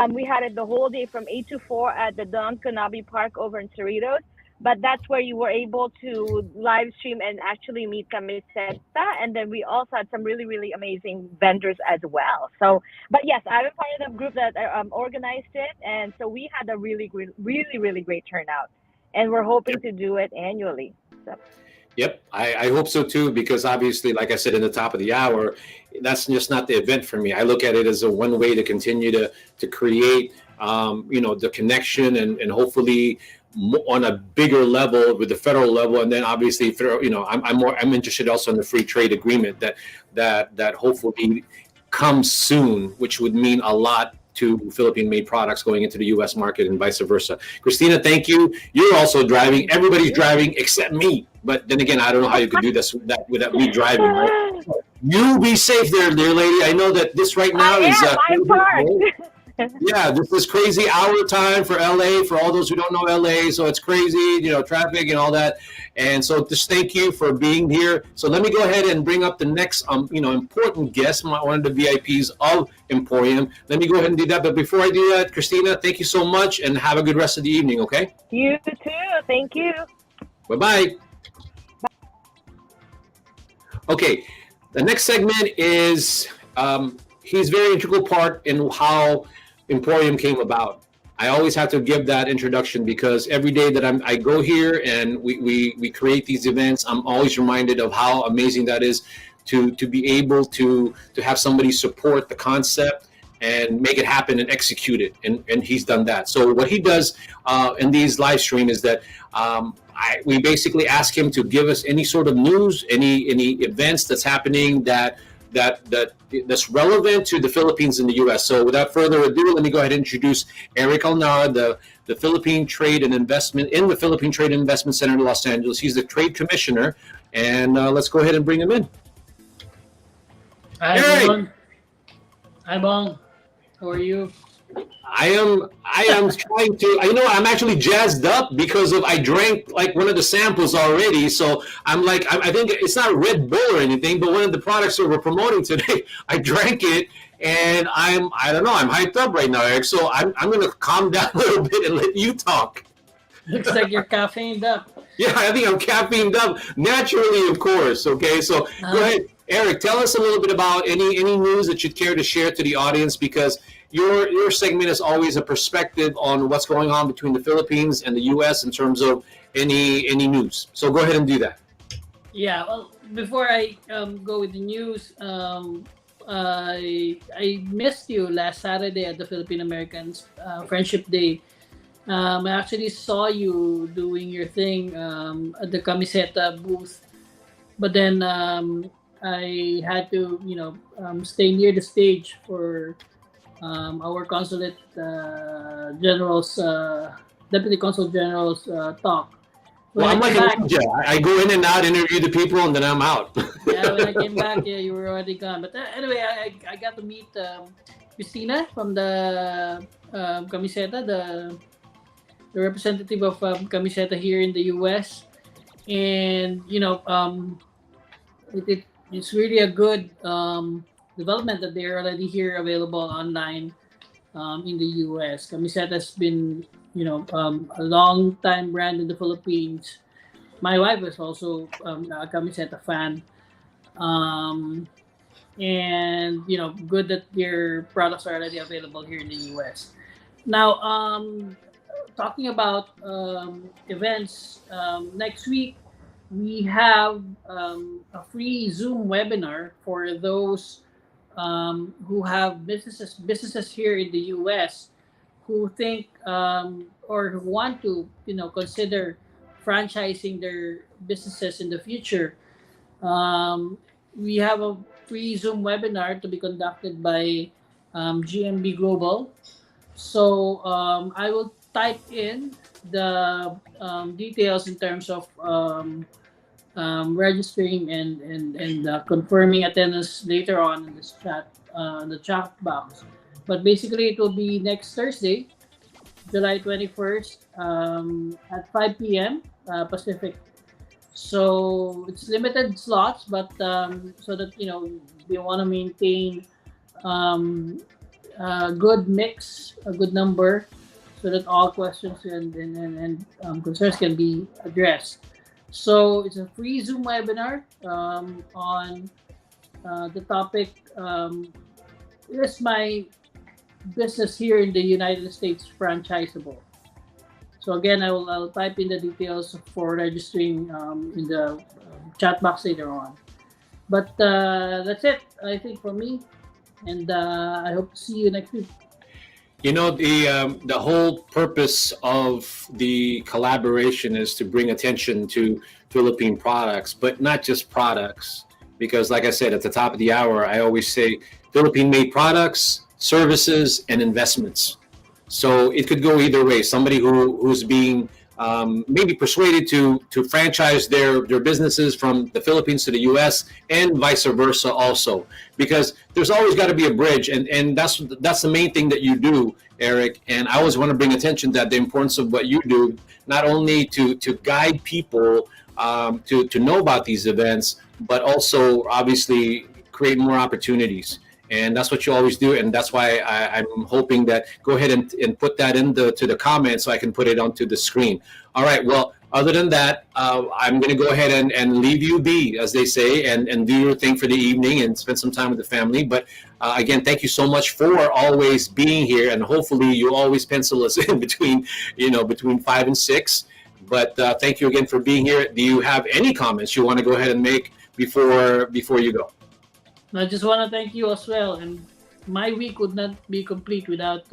We had it the whole day from 8 to 4 at the Don Conabi Park over in Cerritos. But that's where you were able to live stream and actually meet Camiseta. And then we also had some really, really amazing vendors as well. So, but yes, I'm a part of the group that organized it. And so we had a really, really, really great turnout. And we're hoping to do it annually. So. Yep, I hope so too, because obviously, like I said in the top of the hour, that's just not the event for me. I look at it as a one way to continue to create, the connection and hopefully on a bigger level with the federal level, and then obviously, I'm interested also in the free trade agreement that hopefully comes soon, which would mean a lot to Philippine-made products going into the U.S. market and vice versa. Christina, thank you. You're also driving. Everybody's driving except me. But then again, I don't know how you could do this without me driving. Right? You be safe there, dear lady. I know that this right now I'm parked. Yeah, this is crazy hour time for LA, for all those who don't know LA. So it's crazy, traffic and all that. And so just thank you for being here. So let me go ahead and bring up the next, important guest, one of the VIPs of EmPHorium. Let me go ahead and do that. But before I do that, Christina, thank you so much and have a good rest of the evening, okay? You too. Thank you. Bye-bye. Okay, the next segment is, he's very integral part in how EmPHorium came about. I always have to give that introduction because every day that I go here and we create these events, I'm always reminded of how amazing that is to be able to have somebody support the concept and make it happen and execute it. And he's done that. So what he does in these live stream is that we basically ask him to give us any sort of news, any events that's happening that's relevant to the Philippines and the U.S. So without further ado, let me go ahead and introduce Eric Alnara, the Philippine Trade and Investment in the Philippine Trade and Investment Center in Los Angeles. He's the Trade Commissioner, and let's go ahead and bring him in. Hi, everyone. Hi, Bong. How are you? I am trying to, I'm actually jazzed up because I drank like one of the samples already. So I'm like, I think it's not Red Bull or anything, but one of the products that we're promoting today, I drank it and I'm hyped up right now, Eric. So I'm going to calm down a little bit and let you talk. Looks like you're caffeined up. Yeah, I think I'm caffeined up naturally, of course. Okay, so go ahead, Eric, tell us a little bit about any news that you'd care to share to the audience, because your segment is always a perspective on what's going on between the Philippines and the U.S. in terms of any news. So go ahead and do that. Yeah, well, before I go with the news, I missed you last Saturday at the Philippine-Americans Friendship Day. I actually saw you doing your thing at the Camiseta booth, but then I had to, stay near the stage for our consulate general's, deputy consul general's talk. Well, I'm like a ninja. I go in and out, interview the people, and then I'm out. Yeah, when I came back, you were already gone. But anyway, I got to meet Christina from the Camiseta, the representative of Camiseta here in the U.S. And, it's really a good development that they're already here available online in the US. Camiseta has been, a long time brand in the Philippines. My wife is also a Camiseta fan. Um, and, good that their products are already available here in the US. Now, talking about events, next week we have a free Zoom webinar for those who have businesses here in the U.S. who think or who want to consider franchising their businesses in the future. Um, we have a free Zoom webinar to be conducted by GMB Global. So I will type in the details in terms of registering and confirming attendance later on in this chat, the chat box. But basically, it will be next Thursday, July 21st, at 5 p.m. Pacific. So it's limited slots, but so that we want to maintain a good mix, a good number, so that all questions and concerns can be addressed. So it's a free Zoom webinar on the topic, is my business here in the United States franchisable? So again, I'll type in the details for registering in the chat box later on. But that's it, I think, for me. And I hope to see you next week. The whole purpose of the collaboration is to bring attention to Philippine products, but not just products. Because like I said, at the top of the hour, I always say Philippine-made products, services, and investments. So it could go either way. Somebody who's being maybe persuaded to franchise their businesses from the Philippines to the U.S. and vice versa also, because there's always got to be a bridge, and that's the main thing that you do, Eric. And I always want to bring attention to that, the importance of what you do, not only to guide people to know about these events, but also obviously create more opportunities. And that's what you always do, and that's why I'm hoping that go ahead and put that to the comments so I can put it onto the screen. All right. Well, other than that, I'm going to go ahead and leave you be, as they say, and do your thing for the evening and spend some time with the family. But again, thank you so much for always being here, and hopefully you always pencil us in between 5 and 6. But thank you again for being here. Do you have any comments you want to go ahead and make before you go? I just want to thank you as well. And my week would not be complete without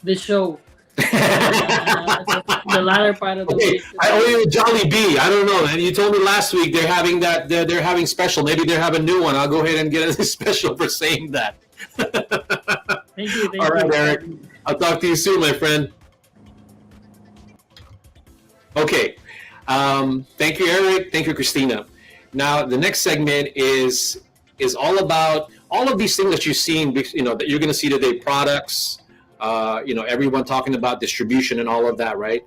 this show. The latter part of the week. I owe you a Jolly Bee. I don't know. And you told me last week they're having that. They're having special. Maybe they have a new one. I'll go ahead and get a special for saying that. Thank you. All right, Eric. I'll talk to you soon, my friend. Okay. Thank you, Eric. Thank you, Christina. Now the next segment is all about all of these things that you've seen, that you're going to see today, products, everyone talking about distribution and all of that, right?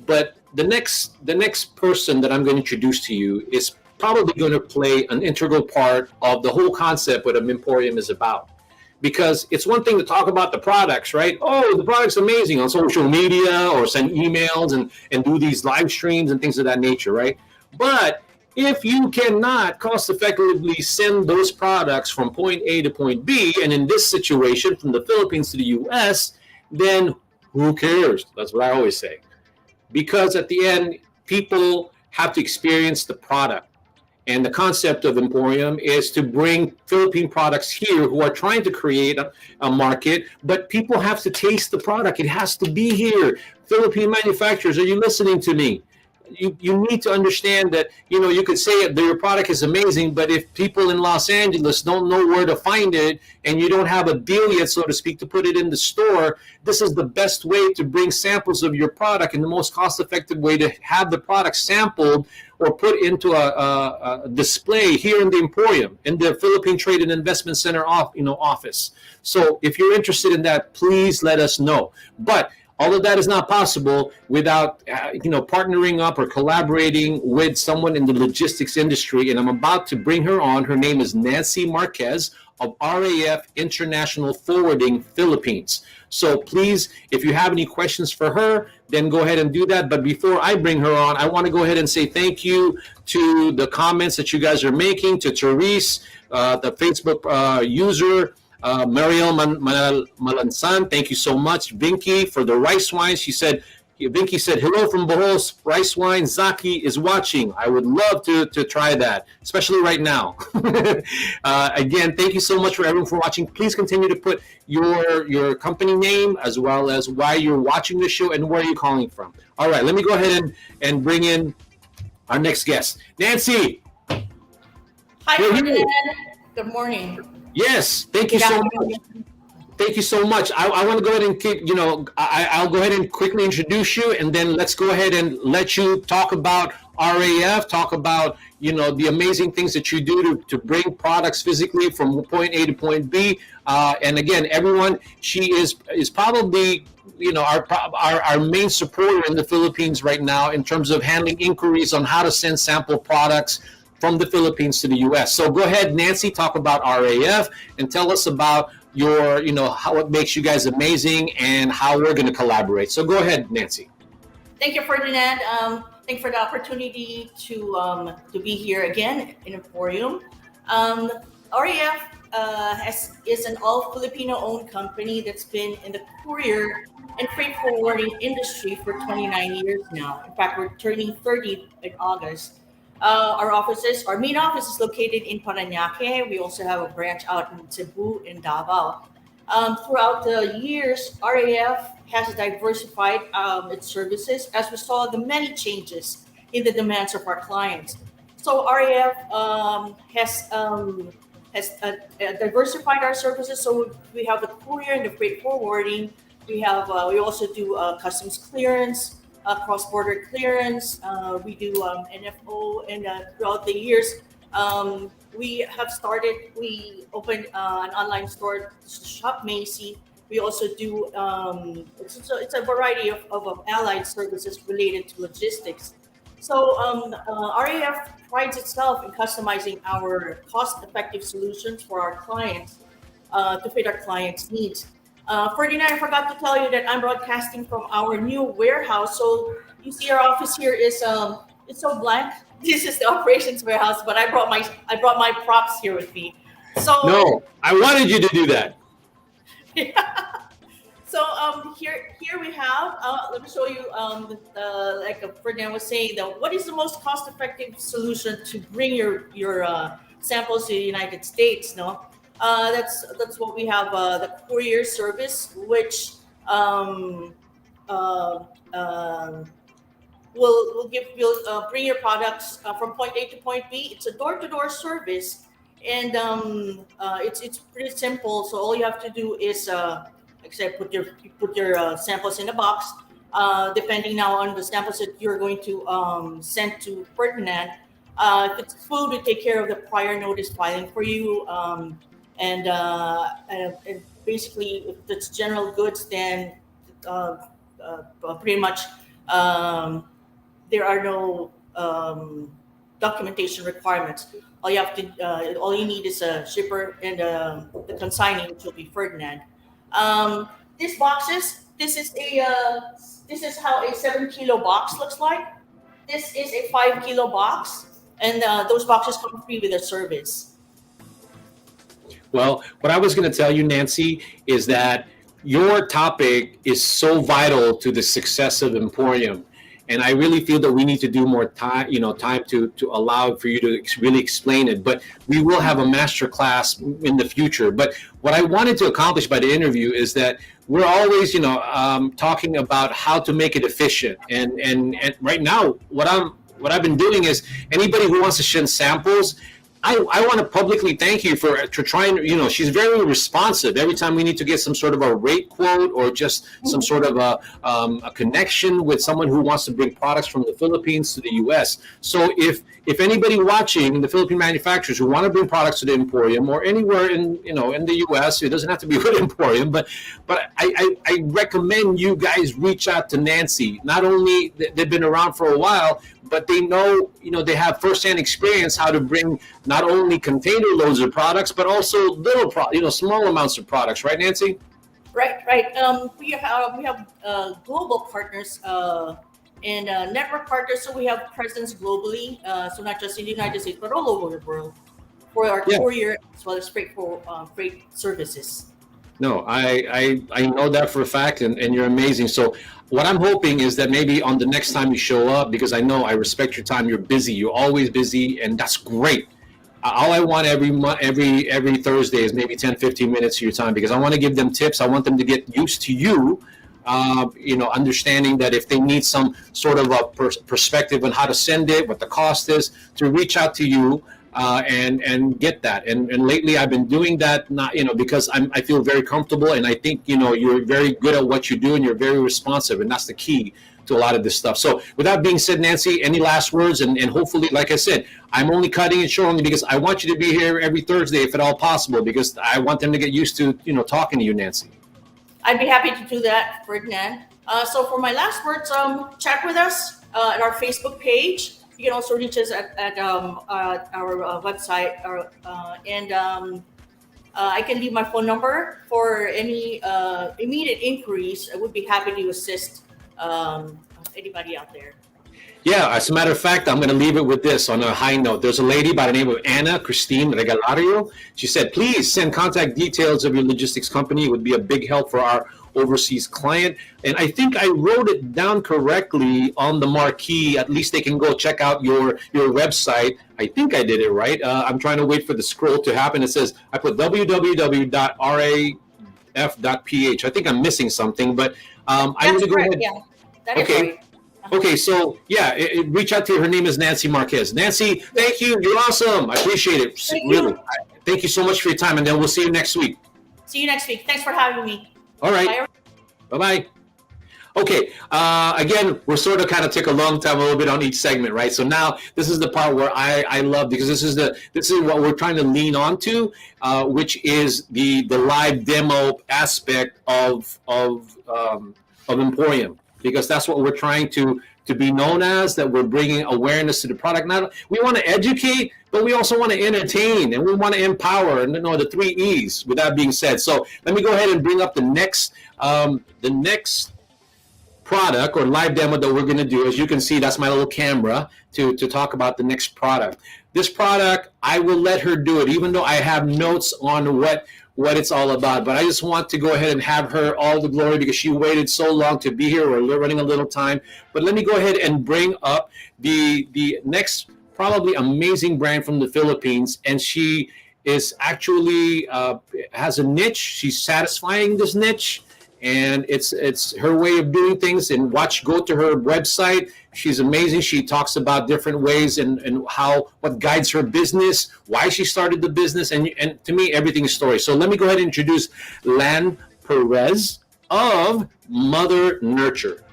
But the next person that I'm going to introduce to you is probably going to play an integral part of the whole concept what EmPHorium is about. Because it's one thing to talk about the products, right? Oh, the product's amazing on social media, or send emails and do these live streams and things of that nature, right? But if you cannot cost effectively send those products from point A to point B, and in this situation from the Philippines to the US, then who cares? That's what I always say. Because at the end, people have to experience the product. And the concept of EmPHorium is to bring Philippine products here who are trying to create a market, but people have to taste the product. It has to be here. Philippine manufacturers, are you listening to me? You need to understand that, you could say that your product is amazing, but if people in Los Angeles don't know where to find it and you don't have a deal yet, so to speak, to put it in the store, this is the best way to bring samples of your product and the most cost-effective way to have the product sampled or put into a display here in the EmPHorium, in the Philippine Trade and Investment Center office. So if you're interested in that, please let us know. But All of that is not possible without partnering up or collaborating with someone in the logistics industry. And I'm about to bring her on. Her name is Nancy Marquez of RAF International Forwarding Philippines. So please, if you have any questions for her, then go ahead and do that. But before I bring her on, I want to go ahead and say thank you to the comments that you guys are making, to Therese, the Facebook user, Mariel Malansan, thank you so much. Vinky for the rice wine. Vinky said, hello from Bohol, rice wine. Zaki is watching. I would love to try that, especially right now. Again, thank you so much for everyone for watching. Please continue to put your company name as well as why you're watching the show and where you're calling from. All right, let me go ahead and bring in our next guest. Nancy. Hi, Ferdinand. Good morning. Yes, thank you so much. Thank you so much. I want to go ahead and keep, I'll go ahead and quickly introduce you, and then let's go ahead and let you talk about RAF, talk about, the amazing things that you do to bring products physically from point A to point B. And again, everyone, she is probably, our main supporter in the Philippines right now in terms of handling inquiries on how to send sample products from the Philippines to the U.S. So go ahead, Nancy, talk about RAF and tell us about your, how it makes you guys amazing and how we're going to collaborate. So go ahead, Nancy. Thank you, Ferdinand. Thanks for the opportunity to be here again in EmPHorium. RAF is an all Filipino-owned company that's been in the courier and freight forwarding industry for 29 years now. In fact, we're turning 30 in August. Our main office is located in Parañaque. We also have a branch out in Cebu and Davao. Throughout the years, RAF has diversified its services as we saw the many changes in the demands of our clients. So RAF has diversified our services. So we have the courier and the freight forwarding. We also do customs clearance. Cross-border clearance, we do NFO, and throughout the years, we opened an online store, Shop Macy. We also do, it's a variety of allied services related to logistics. So RAF prides itself in customizing our cost-effective solutions for our clients to fit our clients' needs. Ferdinand, I forgot to tell you that I'm broadcasting from our new warehouse. So you see our office here is it's so blank. This is the operations warehouse, but I brought my props here with me. So no, I wanted you to do that. Yeah. So here we have. Let me show you. Like Ferdinand was saying, what is the most cost-effective solution to bring your samples to the United States? No. That's what we have, the courier service, which will bring your products from point A to point B. It's a door-to-door service, and it's pretty simple. So all you have to do is, like I said, put your samples in a box. Depending now on the samples that you're going to send to Ferdinand. If it's food, we take care of the prior notice filing for you. And basically, if it's general goods, then pretty much there are no documentation requirements. All you need is a shipper and the consignee, which will be Ferdinand. These boxes, this is how a 7-kilo box looks like. This is a 5-kilo box, and those boxes come free with a service. Well, what I was going to tell you, Nancy, is that your topic is so vital to the success of EmPHorium. And I really feel that we need to do more time, time to allow for you to really explain it. But we will have a master class in the future. But what I wanted to accomplish by the interview is that we're always, talking about how to make it efficient. And right now, what I've been doing is anybody who wants to send samples, I want to publicly thank you for trying. She's very responsive. Every time we need to get some sort of a rate quote or just some sort of a connection with someone who wants to bring products from the Philippines to the U.S. So if anybody watching, the Philippine manufacturers who want to bring products to the Emporium or anywhere in the U.S., it doesn't have to be with Emporium, but I recommend you guys reach out to Nancy. Not only they've been around for a while, but they know, they have firsthand experience how to bring not only container loads of products, but also small amounts of products. Right, Nancy? Right. We have global partners and network partners, so we have presence globally. So not just in the United States, but all over the world for our courier as well as freight services. No, I know that for a fact, and you're amazing. So what I'm hoping is that maybe on the next time you show up, because I know I respect your time, you're busy, you're always busy, and that's great. All I want every Thursday is maybe 10, 15 minutes of your time, because I want to give them tips. I want them to get used to you, understanding that if they need some sort of a perspective on how to send it, what the cost is, to reach out to you. And get that. And lately I've been doing that, not because I feel very comfortable, and I think you're very good at what you do, and you're very responsive, and that's the key to a lot of this stuff. So with that being said, Nancy, any last words? And hopefully, like I said, I'm only cutting it short only because I want you to be here every Thursday if at all possible, because I want them to get used to talking to you, Nancy. I'd be happy to do that, Ferdinand. So for my last words, chat with us at our Facebook page. You can also reach us at our website, and I can leave my phone number for any immediate inquiries. I would be happy to assist anybody out there. Yeah, as a matter of fact, I'm going to leave it with this on a high note. There's a lady by the name of Anna Christine Regalario. She said, please send contact details of your logistics company. It would be a big help for our overseas client. And I think I wrote it down correctly on the marquee. At least they can go check out your website. I think I did it right. I'm trying to wait for the scroll to happen. It says, I put www.raf.ph. I think I'm missing something, but I'm going to go ahead. Yeah, that is Okay. right. Okay, so reach out to her. Her name is Nancy Marquez. Nancy, thank you. You're awesome. I appreciate it. Thank Really. you. Thank you so much for your time, and then we'll see you next week. See you next week. Thanks for having me. All right. Bye. Bye-bye. Okay, again, we're sort of kind of took a long time a little bit on each segment, right? So now this is the part where I love, because this is what we're trying to lean on to, which is the live demo aspect of Emporium, because that's what we're trying to be known as, that we're bringing awareness to the product. Not we want to educate, but we also want to entertain, and we want to empower, and the 3 E's. With that being said, so let me go ahead and bring up the next product or live demo that we're going to do. As you can see, that's my little camera to talk about the next product. This product, I will let her do it, even though I have notes on what it's all about. But I just want to go ahead and have her all the glory, because she waited so long to be here. We're running a little time. But let me go ahead and bring up the next probably amazing brand from the Philippines. And she is actually has a niche. She's satisfying this niche. And it's her way of doing things. And go to her website. She's amazing. She talks about different ways and what guides her business, why she started the business, and to me, everything is story. So let me go ahead and introduce Lan Perez of Mother Nurture.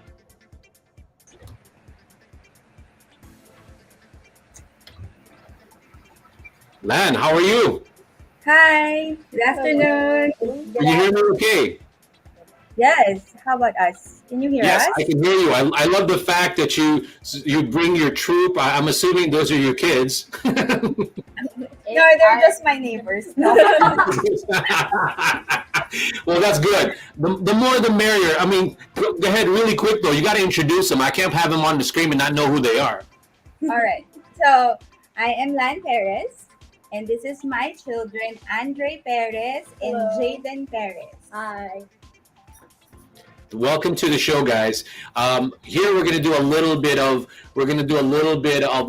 Lan, how are you? Hi, good afternoon. Can you hear me okay? Yes, how about us? Can you hear Yes, us? I can hear you. I love the fact that you bring your troop. I'm assuming those are your kids. No, they're just my neighbors. No. Well, that's good. The more the merrier. I mean, go ahead really quick, though. You got to introduce them. I can't have them on the screen and not know who they are. All right. So, I am Lan Perez, and this is my children, Andre Perez and Jaden Perez. Hi. Welcome to the show, guys. Here we're going to do a little bit of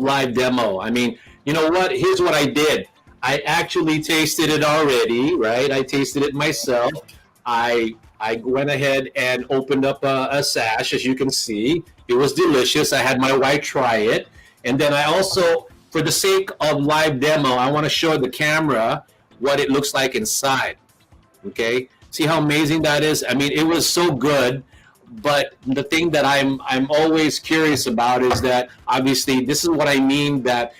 live demo. I mean, you know what? Here's what I did. I actually tasted it already, right? I tasted it myself. I went ahead and opened up a sash, as you can see. It was delicious. I had my wife try it, and then I also for the sake of live demo, I want to show the camera what it looks like inside. Okay, see how amazing that is? I mean, it was so good. But the thing that I'm always curious about is that obviously this is what I mean, that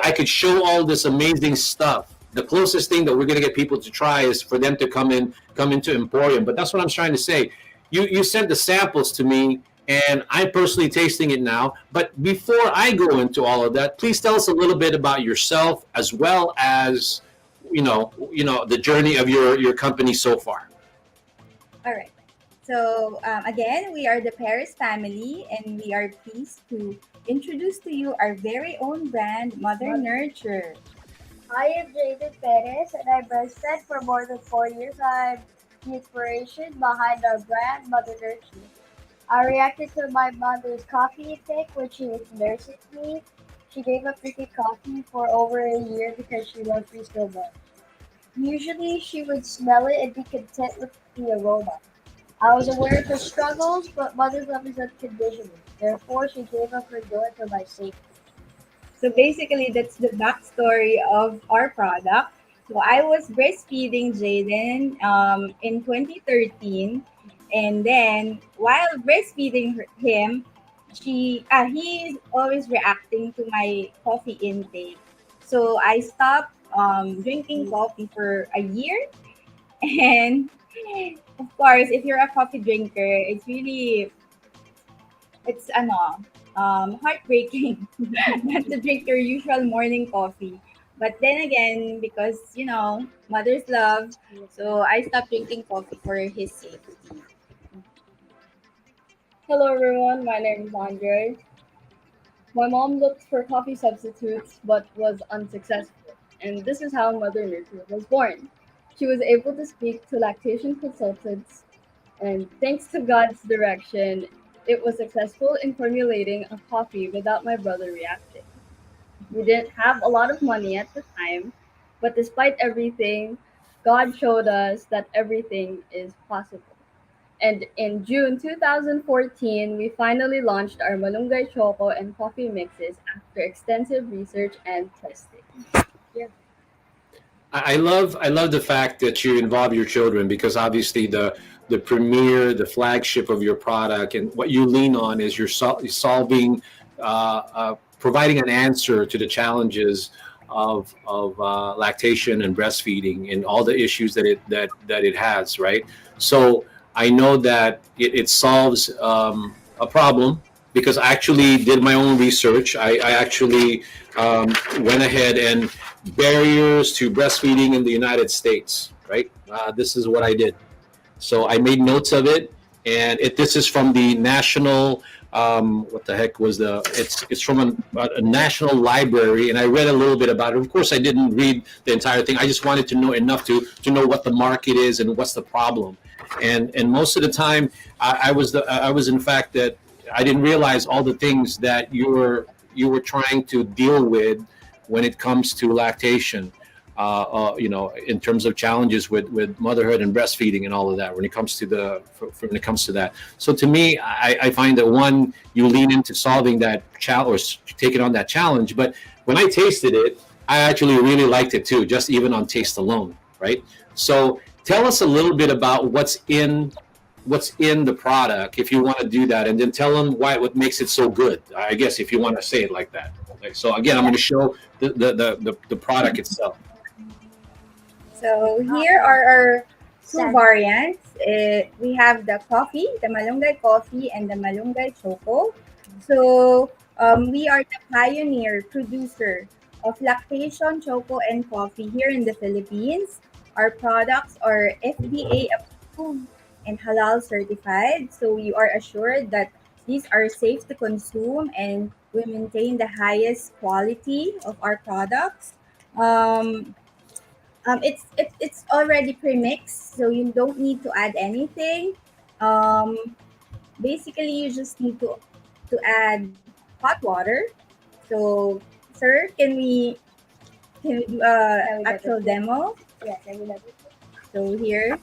I could show all this amazing stuff. The closest thing that we're going to get people to try is for them to come into EmPHorium. But that's what I'm trying to say. You sent the samples to me, and I'm personally tasting it now. But before I go into all of that, please tell us a little bit about yourself, as well as the journey of your company so far. All right. So again, we are the Paris family, and we are pleased to introduce to you our very own brand, Mother Nurture. I am Jaden Perez, and I breastfed for more than 4 years. I'm the inspiration behind our brand, Mother Nurture. I reacted to my mother's coffee intake when she was nursing me. She gave up drinking coffee for over a year because she loved me so much. Usually, she would smell it and be content with the aroma. I was aware of her struggles, but mother's love is unconditional. Therefore, she gave up her joy for my sake. So basically, that's the backstory of our product. So I was breastfeeding Jaden in 2013, and then while breastfeeding him, he's always reacting to my coffee intake. So I stopped drinking coffee for a year, and of course, if you're a coffee drinker, it's heartbreaking not to drink your usual morning coffee. But then again, because mother's love, so I stopped drinking coffee for his sake. Hello, everyone. My name is Andre. My mom looked for coffee substitutes but was unsuccessful, and this is how Mother Nurture was born. She was able to speak to lactation consultants, and thanks to God's direction, it was successful in formulating a coffee without my brother reacting. We didn't have a lot of money at the time, but despite everything, God showed us that everything is possible. And in June 2014, we finally launched our Malunggay Choco and coffee mixes after extensive research and testing. I love the fact that you involve your children, because obviously the premier, the flagship of your product, and what you lean on is you're solving, providing an answer to the challenges of lactation and breastfeeding and all the issues that it has, right? So I know that it solves a problem, because I actually did my own research. I actually went ahead and barriers to breastfeeding in the United States, right? This is what I did. So I made notes of it, and this is from the national. What the heck was it's from a national library, and I read a little bit about it. Of course, I didn't read the entire thing. I just wanted to know enough to know what the market is and what's the problem. And most of the time, I was in fact that I didn't realize all the things that you were trying to deal with when it comes to lactation. In terms of challenges with motherhood and breastfeeding and all of that, when it comes to that. So to me, I find that, one, you lean into solving that challenge, or taking on that challenge. But when I tasted it, I actually really liked it too, just even on taste alone, right? So tell us a little bit about what's in the product, if you want to do that, and then tell them what makes it so good, I guess, if you want to say it like that. So again, I'm going to show the product itself. So here are our two variants. We have the coffee, the Malunggay coffee, and the Malunggay Choco. So we are the pioneer producer of lactation, choco, and coffee here in the Philippines. Our products are FDA approved and halal certified, so you are assured that these are safe to consume, and we maintain the highest quality of our products. Um, it's already pre-mixed, so you don't need to add anything. Um, Basically, you just need to add hot water. So, sir, can we do actual demo? Yes, I will. So here,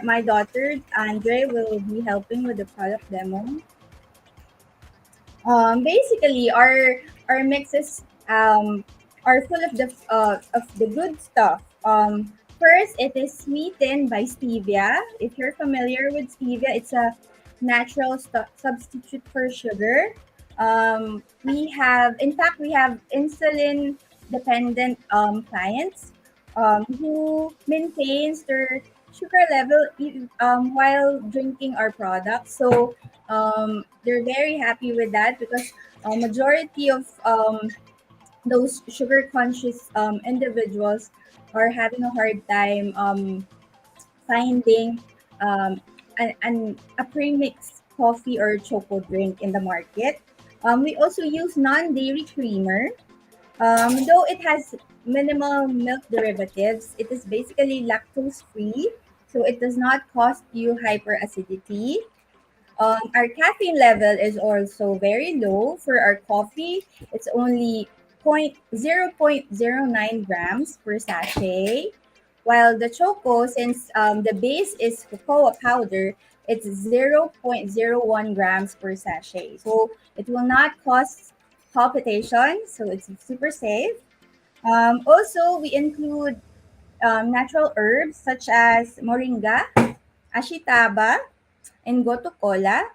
my daughter Andre will be helping with the product demo. Basically, our mixes um, are full of the good stuff. First, it is sweetened by stevia. If you're familiar with stevia, it's a natural substitute for sugar. In fact, we have insulin dependent clients who maintains their sugar level while drinking our product. So they're very happy with that because majority of those sugar conscious individuals are having a hard time finding a premix coffee or choco drink in the market. We also use non-dairy creamer. Though it has minimal milk derivatives, it is basically lactose free, so it does not cause you hyperacidity. Our caffeine level is also very low for our coffee. It's only 0.09 grams per sachet. While the Choco, since the base is cocoa powder, it's 0.01 grams per sachet. So it will not cause palpitation, so it's super safe. Also, we include natural herbs such as moringa, ashitaba, and gotu kola.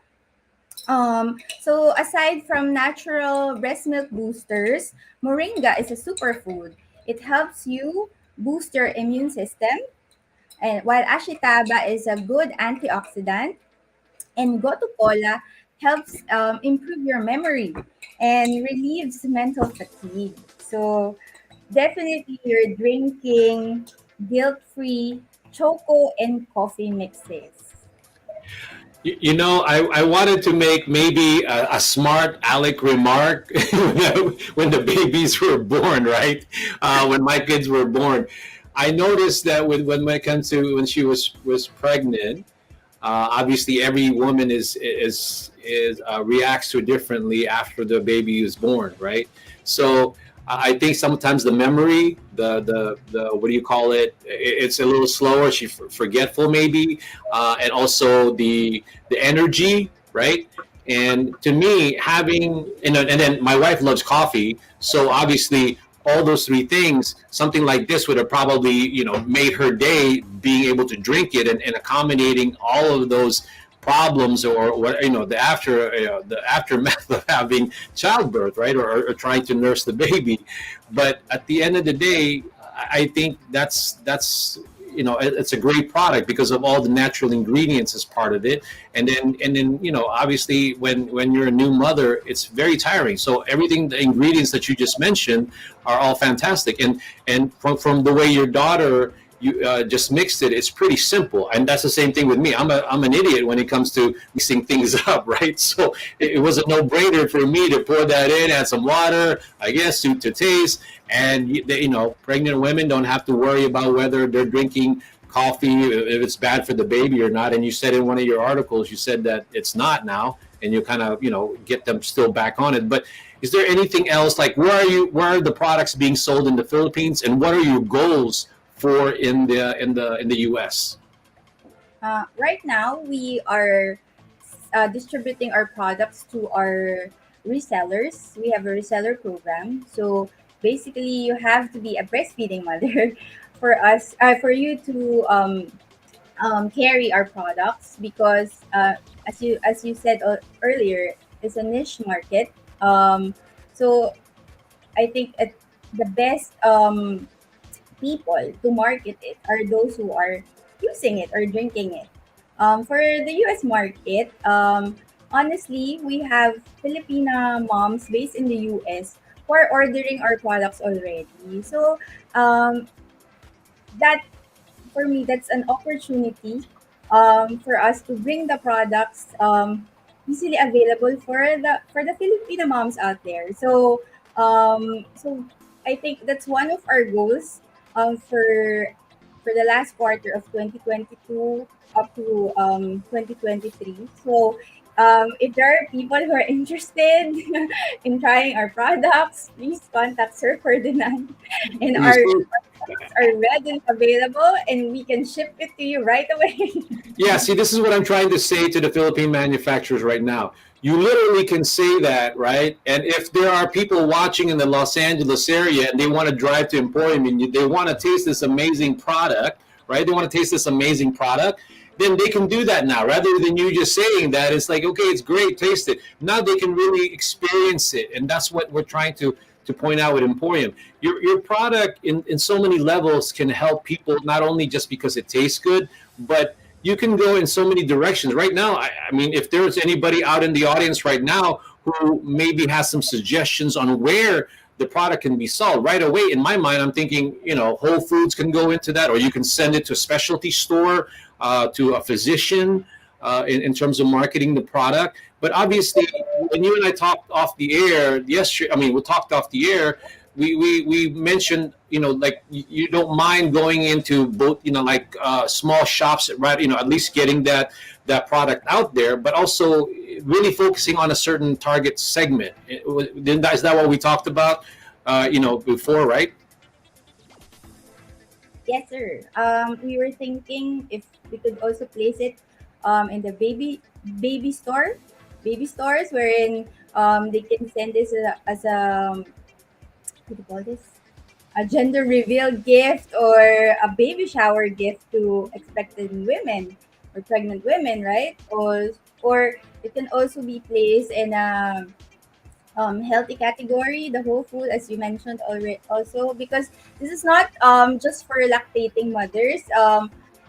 So aside from natural breast milk boosters, moringa is a superfood. It helps you boost your immune system, and while ashitaba is a good antioxidant, and gotu kola helps improve your memory and relieves mental fatigue. So definitely, you're drinking guilt-free choco and coffee mixes. You know, I wanted to make maybe a smart aleck remark when the babies were born, right? When my kids were born, I noticed that when it comes to when she was pregnant, obviously every woman is reacts to it differently after the baby is born, right? So I think sometimes the memory, the what do you call it? It's a little slower. She's forgetful maybe, and also the energy, right? And to me, having and then my wife loves coffee, so obviously all those three things, something like this would have probably made her day being able to drink it and accommodating all of those problems or what the aftermath of having childbirth, right, or trying to nurse the baby. But at the end of the day, I think that's it's a great product because of all the natural ingredients as part of it. And then obviously when you're a new mother, it's very tiring. So everything, the ingredients that you just mentioned are all fantastic. And from the way your daughter you just mixed it, it's pretty simple. And that's the same thing with me. I'm an idiot when it comes to mixing things up, right? So it was a no-brainer for me to pour that in, add some water, I guess, to taste. And pregnant women don't have to worry about whether they're drinking coffee, if it's bad for the baby or not. And you said in one of your articles, you said that it's not now, and you kind of get them still back on it. But is there anything else, like where are the products being sold in the Philippines, and what are your goals for in the US? Right now, we are distributing our products to our resellers. We have a reseller program. So basically, you have to be a breastfeeding mother for you to carry our products because as you said earlier, it's a niche market. So I think the best people to market it are those who are using it or drinking it. For the US market, honestly, we have Filipina moms based in the US who are ordering our products already. So that for me, that's an opportunity for us to bring the products easily available for the Filipino moms out there. So I think that's one of our goals for the last quarter of 2022 up to 2023. So if there are people who are interested in trying our products, please contact Sir Ferdinand, and our Please. products are readily available and we can ship it to you right away. Yeah, see, this is what I'm trying to say to the Philippine manufacturers right now. You literally can say that, right? And if there are people watching in the Los Angeles area and they want to drive to Emporium and they want to taste this amazing product, right? They want to taste this amazing product, then they can do that now. Rather than you just saying that, it's like, okay, it's great, taste it. Now they can really experience it. And that's what we're trying to point out with Emporium. Your product in so many levels can help people, not only just because it tastes good, but you can go in so many directions. Right now, I mean, if there's anybody out in the audience right now who maybe has some suggestions on where the product can be sold, right away, in my mind, I'm thinking, Whole Foods can go into that, or you can send it to a specialty store, to a physician, in terms of marketing the product. But obviously, when you and I talked off the air yesterday, I mean, we talked off the air, we mentioned, like you don't mind going into both, like small shops, right? At least getting that product out there, but also really focusing on a certain target segment. Is that what we talked about, before, right? Yes, sir. We were thinking if we could also place it in the baby stores wherein they can send this as a what do you call this? A gender reveal gift or a baby shower gift to expectant women or pregnant women, right? Or it can also be placed in a healthy category, the whole food, as you mentioned already, also because this is not just for lactating mothers.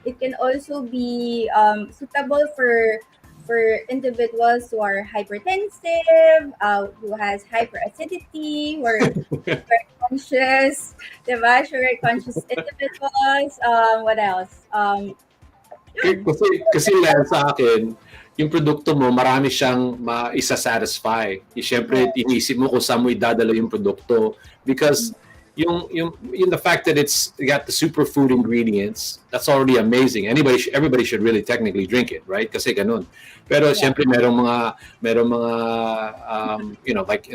It can also be suitable for individuals who are hypertensive, who has hyperacidity, who are sugar conscious, diba? Sugar conscious individuals. What else? Yun. Kasi lang sa akin, yung produkto mo, marami siyang isa-satisfy. Siyempre, inisip mo kung saan mo idadala yung produkto. Because yung the fact that it's got the superfood ingredients, that's already amazing. Everybody should really technically drink it, right? Kasi ganun. Pero siyempre, merong mga like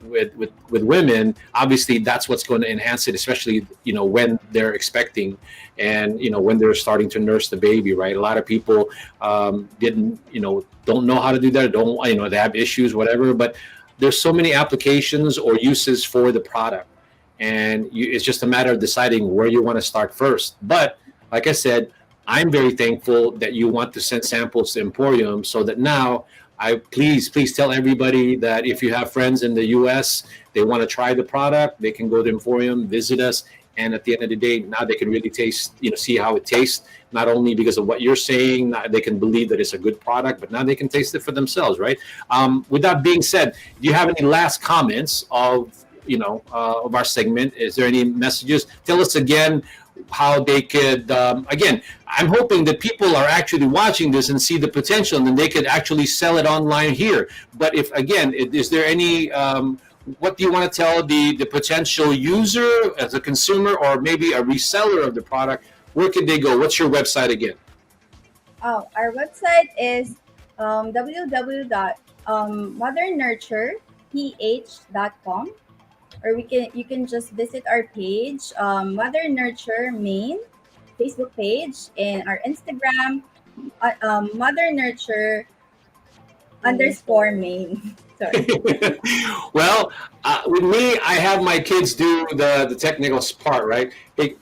with women, obviously that's what's going to enhance it, especially when they're expecting and when they're starting to nurse the baby, right? A lot of people don't know how to do that, don't they have issues, whatever, but there's so many applications or uses for the product, and it's just a matter of deciding where you want to start first. But like I said, I'm very thankful that you want to send samples to Emporium, so that now please tell everybody that if you have friends in the US, they want to try the product, they can go to Emporium, visit us, and at the end of the day, now they can really taste, see how it tastes, not only because of what you're saying, they can believe that it's a good product, but now they can taste it for themselves, right? With that being said, do you have any last comments of our segment? Is there any messages? Tell us again how they could, again, I'm hoping that people are actually watching this and see the potential, and then they could actually sell it online here. But if, again, is there any, what do you want to tell the potential user as a consumer or maybe a reseller of the product? Where can they go? What's your website again? Oh, our website is www.mothernurtureph.com, or you can just visit our page, Mother Nurture Main Facebook page, and our Instagram, Mother Nurture _main. Sorry. Well, with me, I have my kids do the technical part, right? Hey,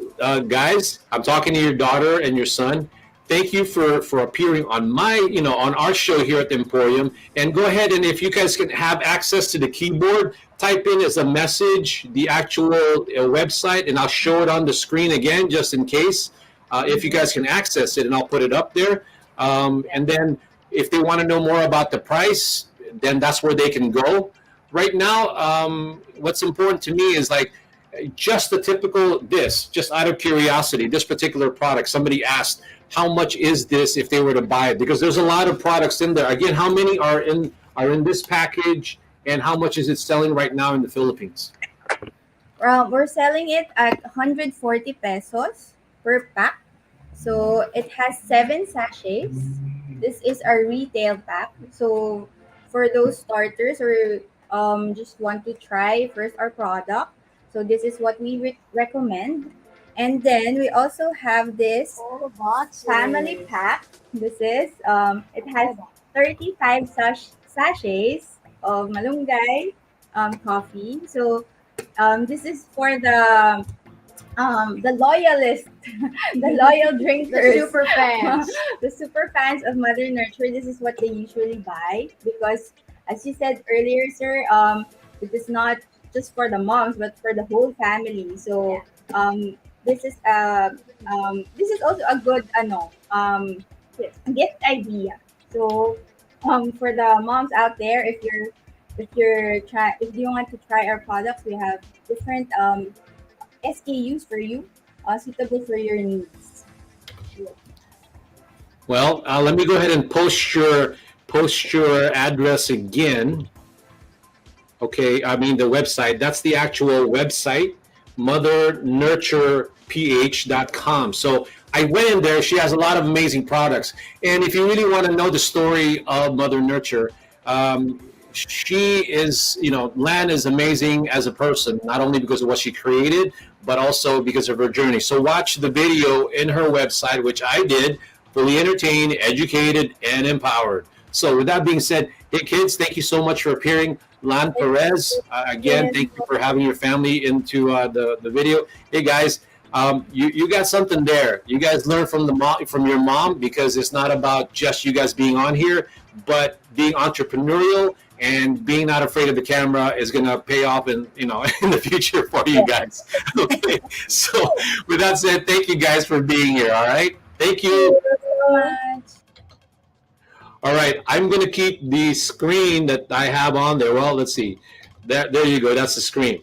guys, I'm talking to your daughter and your son. Thank you for appearing on on our show here at the Emporium. And go ahead, and if you guys can have access to the keyboard, type in as a message the actual website, and I'll show it on the screen again just in case. If you guys can access it, and I'll put it up there. And then if they want to know more about the price, then that's where they can go. Right now, what's important to me is like just the typical just out of curiosity, this particular product, somebody asked, how much is this if they were to buy it? Because there's a lot of products in there. Again, how many are in this package, and how much is it selling right now in the Philippines? We're selling it at 140 pesos per pack. So it has 7 sachets. This is our retail pack. So for those starters or just want to try first our product, so this is what we recommend. And then we also have this family pack. This is it has 35 sachets of Malunggay coffee. So this is for the loyalist, the loyal drinkers, The super fans. the super fans of Mother Nurture. This is what they usually buy because, as you said earlier, sir, it is not just for the moms but for the whole family. So um, this is also a good gift idea. So for the moms out there, if you want to try our products, we have different SKUs for you, suitable for your needs. Well, let me go ahead and post your address again. Okay, I mean the website. That's the actual website, mothernurtureph.com. So I went in there. She has a lot of amazing products. And if you really want to know the story of Mother Nurture, she is, Lan is amazing as a person, not only because of what she created, but also because of her journey. So watch the video in her website, which I did, fully entertained, educated, and empowered. So with that being said, hey kids, thank you so much for appearing. Lan Perez, again, thank you for having your family into the video. Hey guys, you got something there. You guys learn from from your mom, because it's not about just you guys being on here, but being entrepreneurial and being not afraid of the camera is going to pay off in in the future for you guys. Okay, so with that said, thank you guys for being here. All right, thank you. Thank you so much. All right, I'm going to keep the screen that I have on there. Well, let's see. There you go. That's the screen.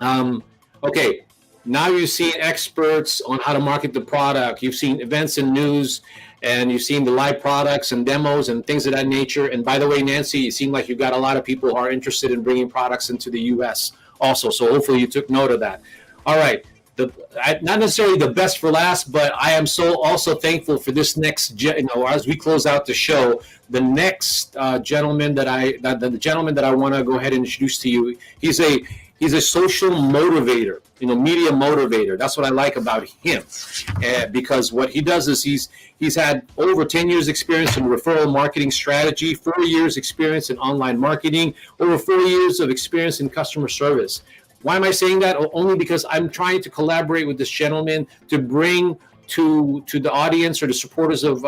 Okay, now you've seen experts on how to market the product. You've seen events and news, and you've seen the live products and demos and things of that nature. And by the way, Nancy, it seemed like you've got a lot of people who are interested in bringing products into the U.S. also. So hopefully you took note of that. All right. Not necessarily the best for last, but I am also thankful for this next, as we close out the show, the next gentleman that I want to go ahead and introduce to you. He's a social motivator, media motivator. That's what I like about him, because what he does is he's had over 10 years experience in referral marketing strategy, 4 years experience in online marketing, over 4 years of experience in customer service. Why am I saying that? Only because I'm trying to collaborate with this gentleman to bring to the audience or the supporters of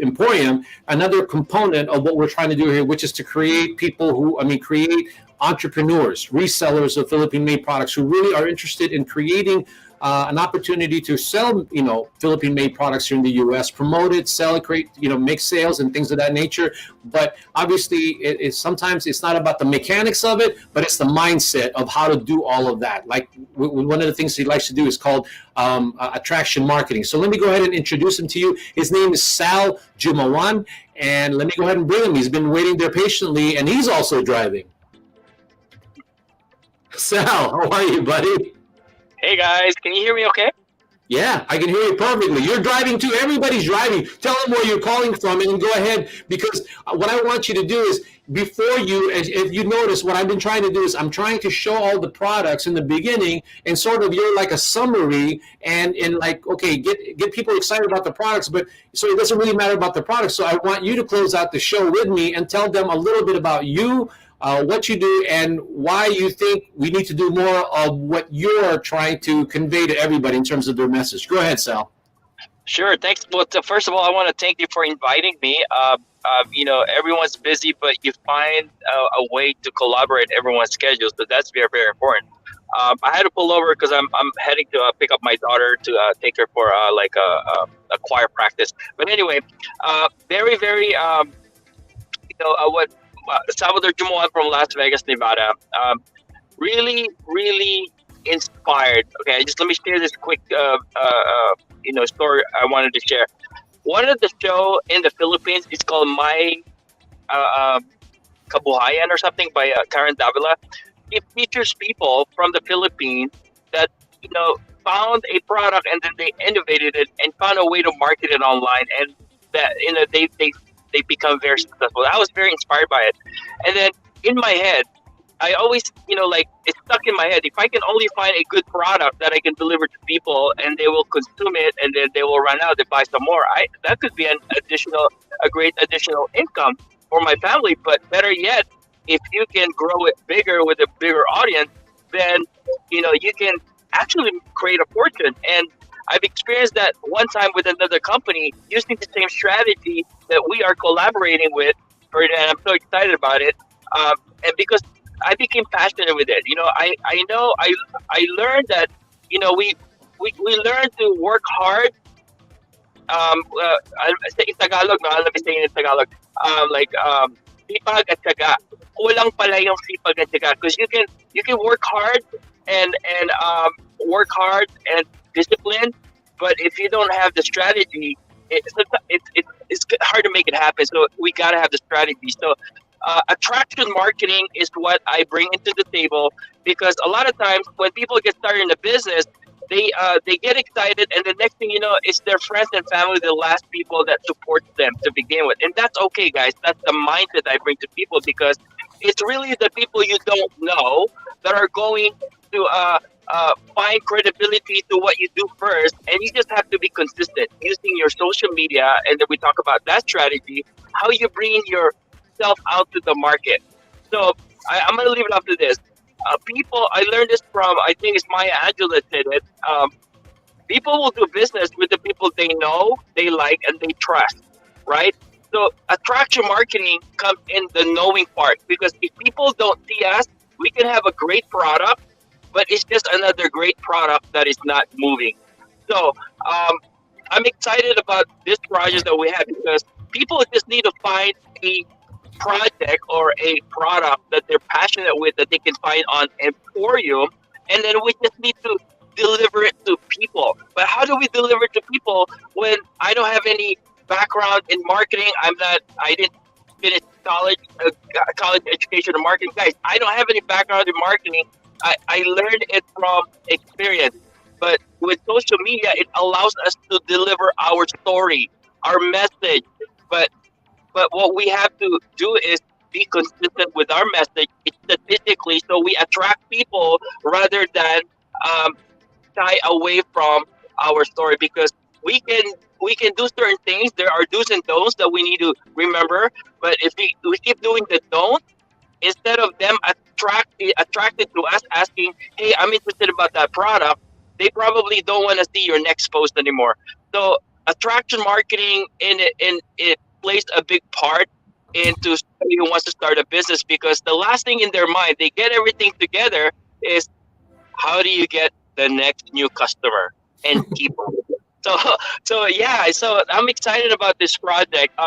EmPHorium another component of what we're trying to do here, which is to create create entrepreneurs, resellers of Philippine-made products who really are interested in creating an opportunity to sell, Philippine-made products here in the U.S., promote it, sell it, create, make sales and things of that nature. But obviously, sometimes it's not about the mechanics of it, but it's the mindset of how to do all of that. Like one of the things he likes to do is called attraction marketing. So let me go ahead and introduce him to you. His name is Sal Jumawan, and let me go ahead and bring him. He's been waiting there patiently, and he's also driving. Sal, how are you, buddy? Hey guys, can you hear me okay? Yeah, I can hear you perfectly. You're driving too. Everybody's driving. Tell them where you're calling from and go ahead, because what I want you to do is, before you, if you notice, what I've been trying to do is I'm trying to show all the products in the beginning, and sort of you're like a summary and like, okay, get people excited about the products, but so it doesn't really matter about the products. So I want you to close out the show with me and tell them a little bit about you, what you do, and why you think we need to do more of what you're trying to convey to everybody in terms of their message. Go ahead, Sal. Sure, thanks. Well, first of all, I want to thank you for inviting me. Everyone's busy, but you find a way to collaborate everyone's schedules, so that's very, very important. I had to pull over because I'm heading to pick up my daughter to take her for a choir practice. But anyway, very, very, Salvador Jumawan from Las Vegas, Nevada. Really, really inspired. Okay, let me share this quick, story I wanted to share. One of the show in the Philippines is called My Kabuhayan or something by Karen Davila. It features people from the Philippines that found a product and then they innovated it and found a way to market it online, and that they become very successful. I was very inspired by it. And then in my head, I always, like it's stuck in my head. If I can only find a good product that I can deliver to people and they will consume it and then they will run out, they buy some more. That could be a great additional income for my family. But better yet, if you can grow it bigger with a bigger audience, then you can actually create a fortune. And I've experienced that one time with another company using the same strategy that we are collaborating with, and I'm so excited about it. And because I became passionate with it, I learned that we learn to work hard. I say in Tagalog, no, let me say it in Tagalog. Sipag at tiyaga. Kulang pala yung sipag at tiyaga, because you can work hard and work hard and discipline, but if you don't have the strategy, it's hard to make it happen. So we gotta have the strategy. So attraction marketing is what I bring into the table, because a lot of times when people get started in a business, they get excited, and the next thing you know, it's their friends and family, the last people that support them to begin with. And that's okay, guys. That's the mindset I bring to people, because it's really the people you don't know that are going to find credibility to what you do first. And you just have to be consistent using your social media. And then we talk about that strategy, how you bring yourself out to the market. So I'm going to leave it up to this. People, I learned this from, I think it's Maya Angelou that said it. People will do business with the people they know, they like, and they trust, right? So attraction marketing comes in the knowing part, because if people don't see us, we can have a great product, but it's just another great product that is not moving. So I'm excited about this project that we have, because people just need to find a project or a product that they're passionate with, that they can find on EmPHorium, and then we just need to deliver it to people. But how do we deliver it to people when I don't have any background in marketing? I didn't finish college education in marketing. Guys, I don't have any background in marketing. I learned it from experience. But with social media, it allows us to deliver our story, our message. But what we have to do is be consistent with our message statistically, so we attract people rather than shy away from our story, because we can do certain things. There are do's and don'ts that we need to remember. But if we keep doing the don't, instead of them attracted to us asking, hey, I'm interested about that product, they probably don't want to see your next post anymore. So attraction marketing it plays a big part into somebody who wants to start a business, because the last thing in their mind, they get everything together, is how do you get the next new customer and keep them. So I'm excited about this project.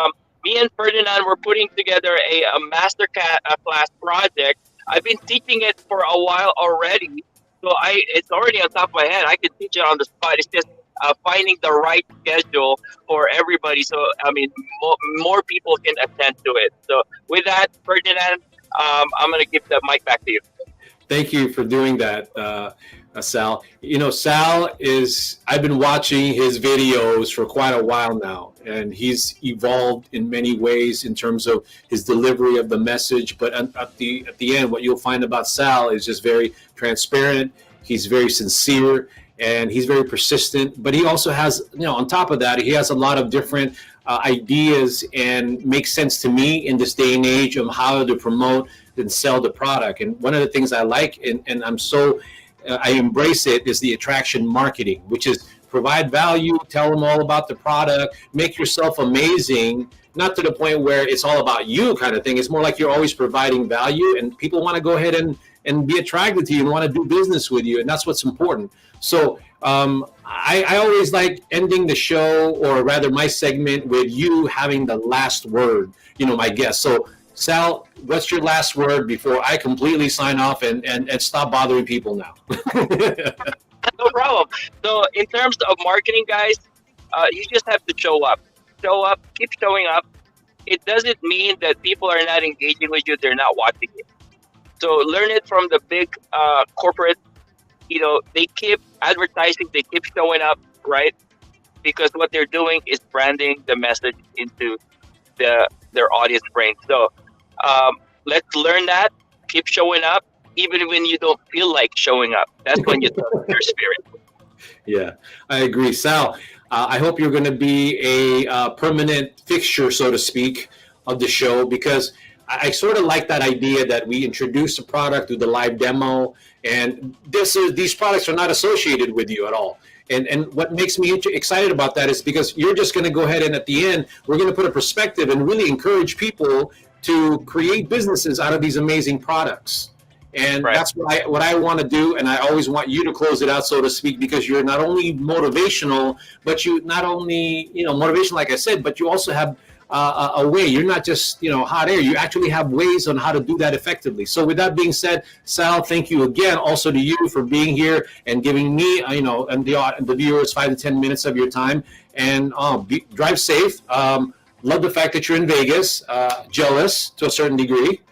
Me and Ferdinand were putting together a master class project. I've been teaching it for a while already, so it's already on top of my head. I can teach it on the spot. It's just finding the right schedule for everybody. So, I mean, more people can attend to it. So with that, Ferdinand, I'm going to give the mic back to you. Thank you for doing that, Sal. Sal I've been watching his videos for quite a while now, and he's evolved in many ways in terms of his delivery of the message. But at the end, what you'll find about Sal is just very transparent. He's very sincere, and he's very persistent. But he also has, on top of that, he has a lot of different ideas, and makes sense to me in this day and age of how to promote and sell the product. And one of the things I like, and I embrace it, is the attraction marketing, which is provide value, tell them all about the product, make yourself amazing, not to the point where it's all about you kind of thing. It's more like you're always providing value, and people want to go ahead and be attracted to you and want to do business with you. And that's what's important. So I always like ending the show, or rather my segment, with you having the last word, my guest. So Sal, what's your last word before I completely sign off and stop bothering people now? No problem. So in terms of marketing, guys, you just have to show up. Show up, keep showing up. It doesn't mean that people are not engaging with you, they're not watching it. So learn it from the big corporate. They keep advertising, they keep showing up, right? Because what they're doing is branding the message into their audience brain. So let's learn that, keep showing up, even when you don't feel like showing up. That's when you tell your spirit. Yeah, I agree. Sal, I hope you're going to be a permanent fixture, so to speak, of the show, because I sort of like that idea that we introduce a product, do the live demo, and these products are not associated with you at all. And what makes me excited about that is because you're just going to go ahead and at the end, we're going to put a perspective and really encourage people to create businesses out of these amazing products. And Right. that's what I want to do. And I always want you to close it out, so to speak, because you're not only motivational, but you not only, motivation, like I said, but you also have a way. You're not just, hot air. You actually have ways on how to do that effectively. So with that being said, Sal, thank you again also to you for being here and giving me, and the viewers 5 to 10 minutes of your time. And drive safe. Love the fact that you're in Vegas. Jealous to a certain degree.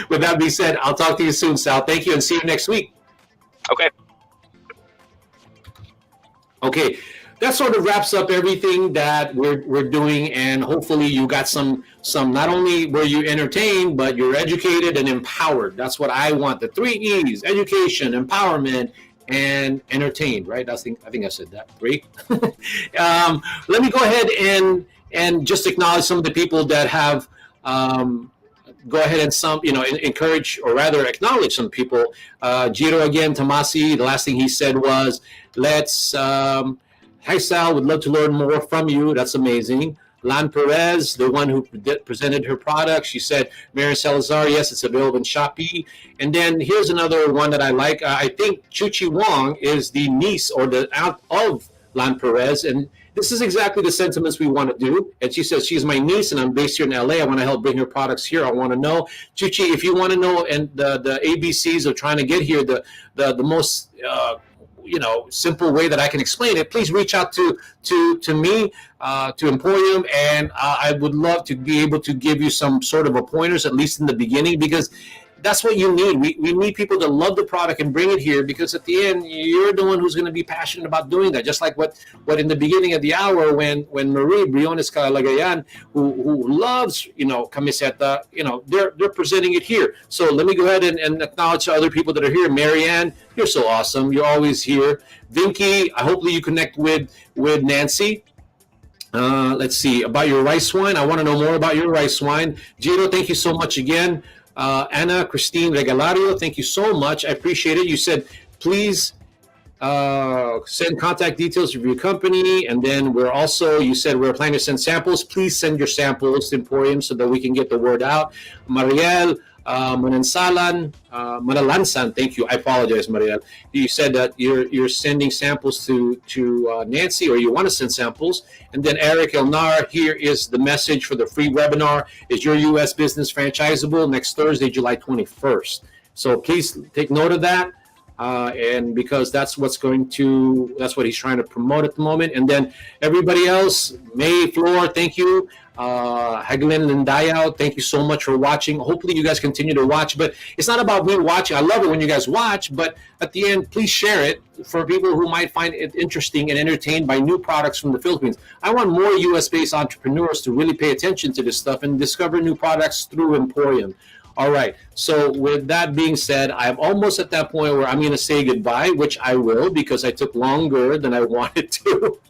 With that being said, I'll talk to you soon, Sal. Thank you, and see you next week. Okay. Okay, that sort of wraps up everything that we're doing, and hopefully you got some. Not only were you entertained, but you're educated and empowered. That's what I want. The 3 E's: education, empowerment, and entertained. Right? I think I said that 3. Let me go ahead and just acknowledge some of the people that have. Go ahead and encourage, or rather acknowledge some people. Giro again, Tomasi, the last thing he said was, hi Sal, would love to learn more from you. That's amazing. Lan Perez, the one who presented her product, she said, Mary Salazar, yes, it's available in Shopee. And then here's another one that I like. I think Chuchi Wong is the niece or the aunt of Lan Perez, and this is exactly the sentiments we want to do. And she says, she's my niece and I'm based here in LA. I want to help bring her products here. I want to know. Chuchi, if you want to know and the ABCs of trying to get here, the most simple way that I can explain it, please reach out to me, to Emporium, and I would love to be able to give you some sort of a pointers, at least in the beginning, because that's what you need. We need people to love the product and bring it here, because at the end, you're the one who's going to be passionate about doing that. Just like what in the beginning of the hour, when Marie Briones Calagayan, who loves, camiseta, they're presenting it here. So let me go ahead and acknowledge other people that are here. Marianne, you're so awesome. You're always here. Vinky, hopefully you connect with Nancy. Let's see, about your rice wine. I want to know more about your rice wine. Giro, thank you so much again. Anna Christine Regalario, thank you so much. I appreciate it. You said, please send contact details of your company. And then you said we're planning to send samples. Please send your samples to Emporium so that we can get the word out. Mariel Manalansan, thank you. I apologize, Mariel. You said that you're sending samples to Nancy, or you want to send samples. And then Eric Elnar, here is the message for the free webinar. Is your U.S. business franchisable? Next Thursday, July 21st. So please take note of that. And because that's what he's trying to promote at the moment. And then everybody else, May, Floor, thank you. Haglin Lindayao, thank you so much for watching. Hopefully you guys continue to watch, but it's not about me watching. I love it when you guys watch, but at the end, please share it for people who might find it interesting and entertained by new products from the Philippines. I want more US-based entrepreneurs to really pay attention to this stuff and discover new products through Emporium. All right. So with that being said, I'm almost at that point where I'm going to say goodbye, which I will, because I took longer than I wanted to.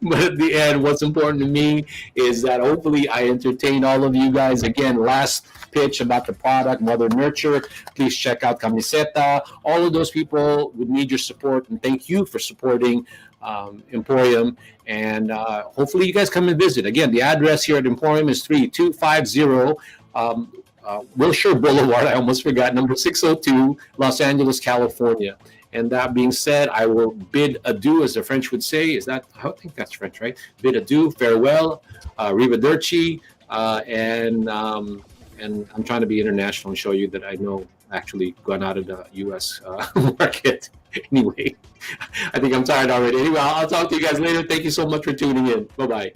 But at the end, what's important to me is that hopefully I entertained all of you guys. Again, last pitch about the product, Mother Nurture. Please check out Camiseta. All of those people would need your support, and thank you for supporting Emporium. And hopefully you guys come and visit. Again, the address here at Emporium is 3250 Wilshire Boulevard. I almost forgot, number 602, Los Angeles, California. And that being said, I will bid adieu, as the French would say. I think that's French, right? Bid adieu, farewell, arrivederci, and I'm trying to be international and show you that I know actually gone out of the U.S. Market. Anyway, I think I'm tired already. Anyway, I'll talk to you guys later. Thank you so much for tuning in. Bye-bye.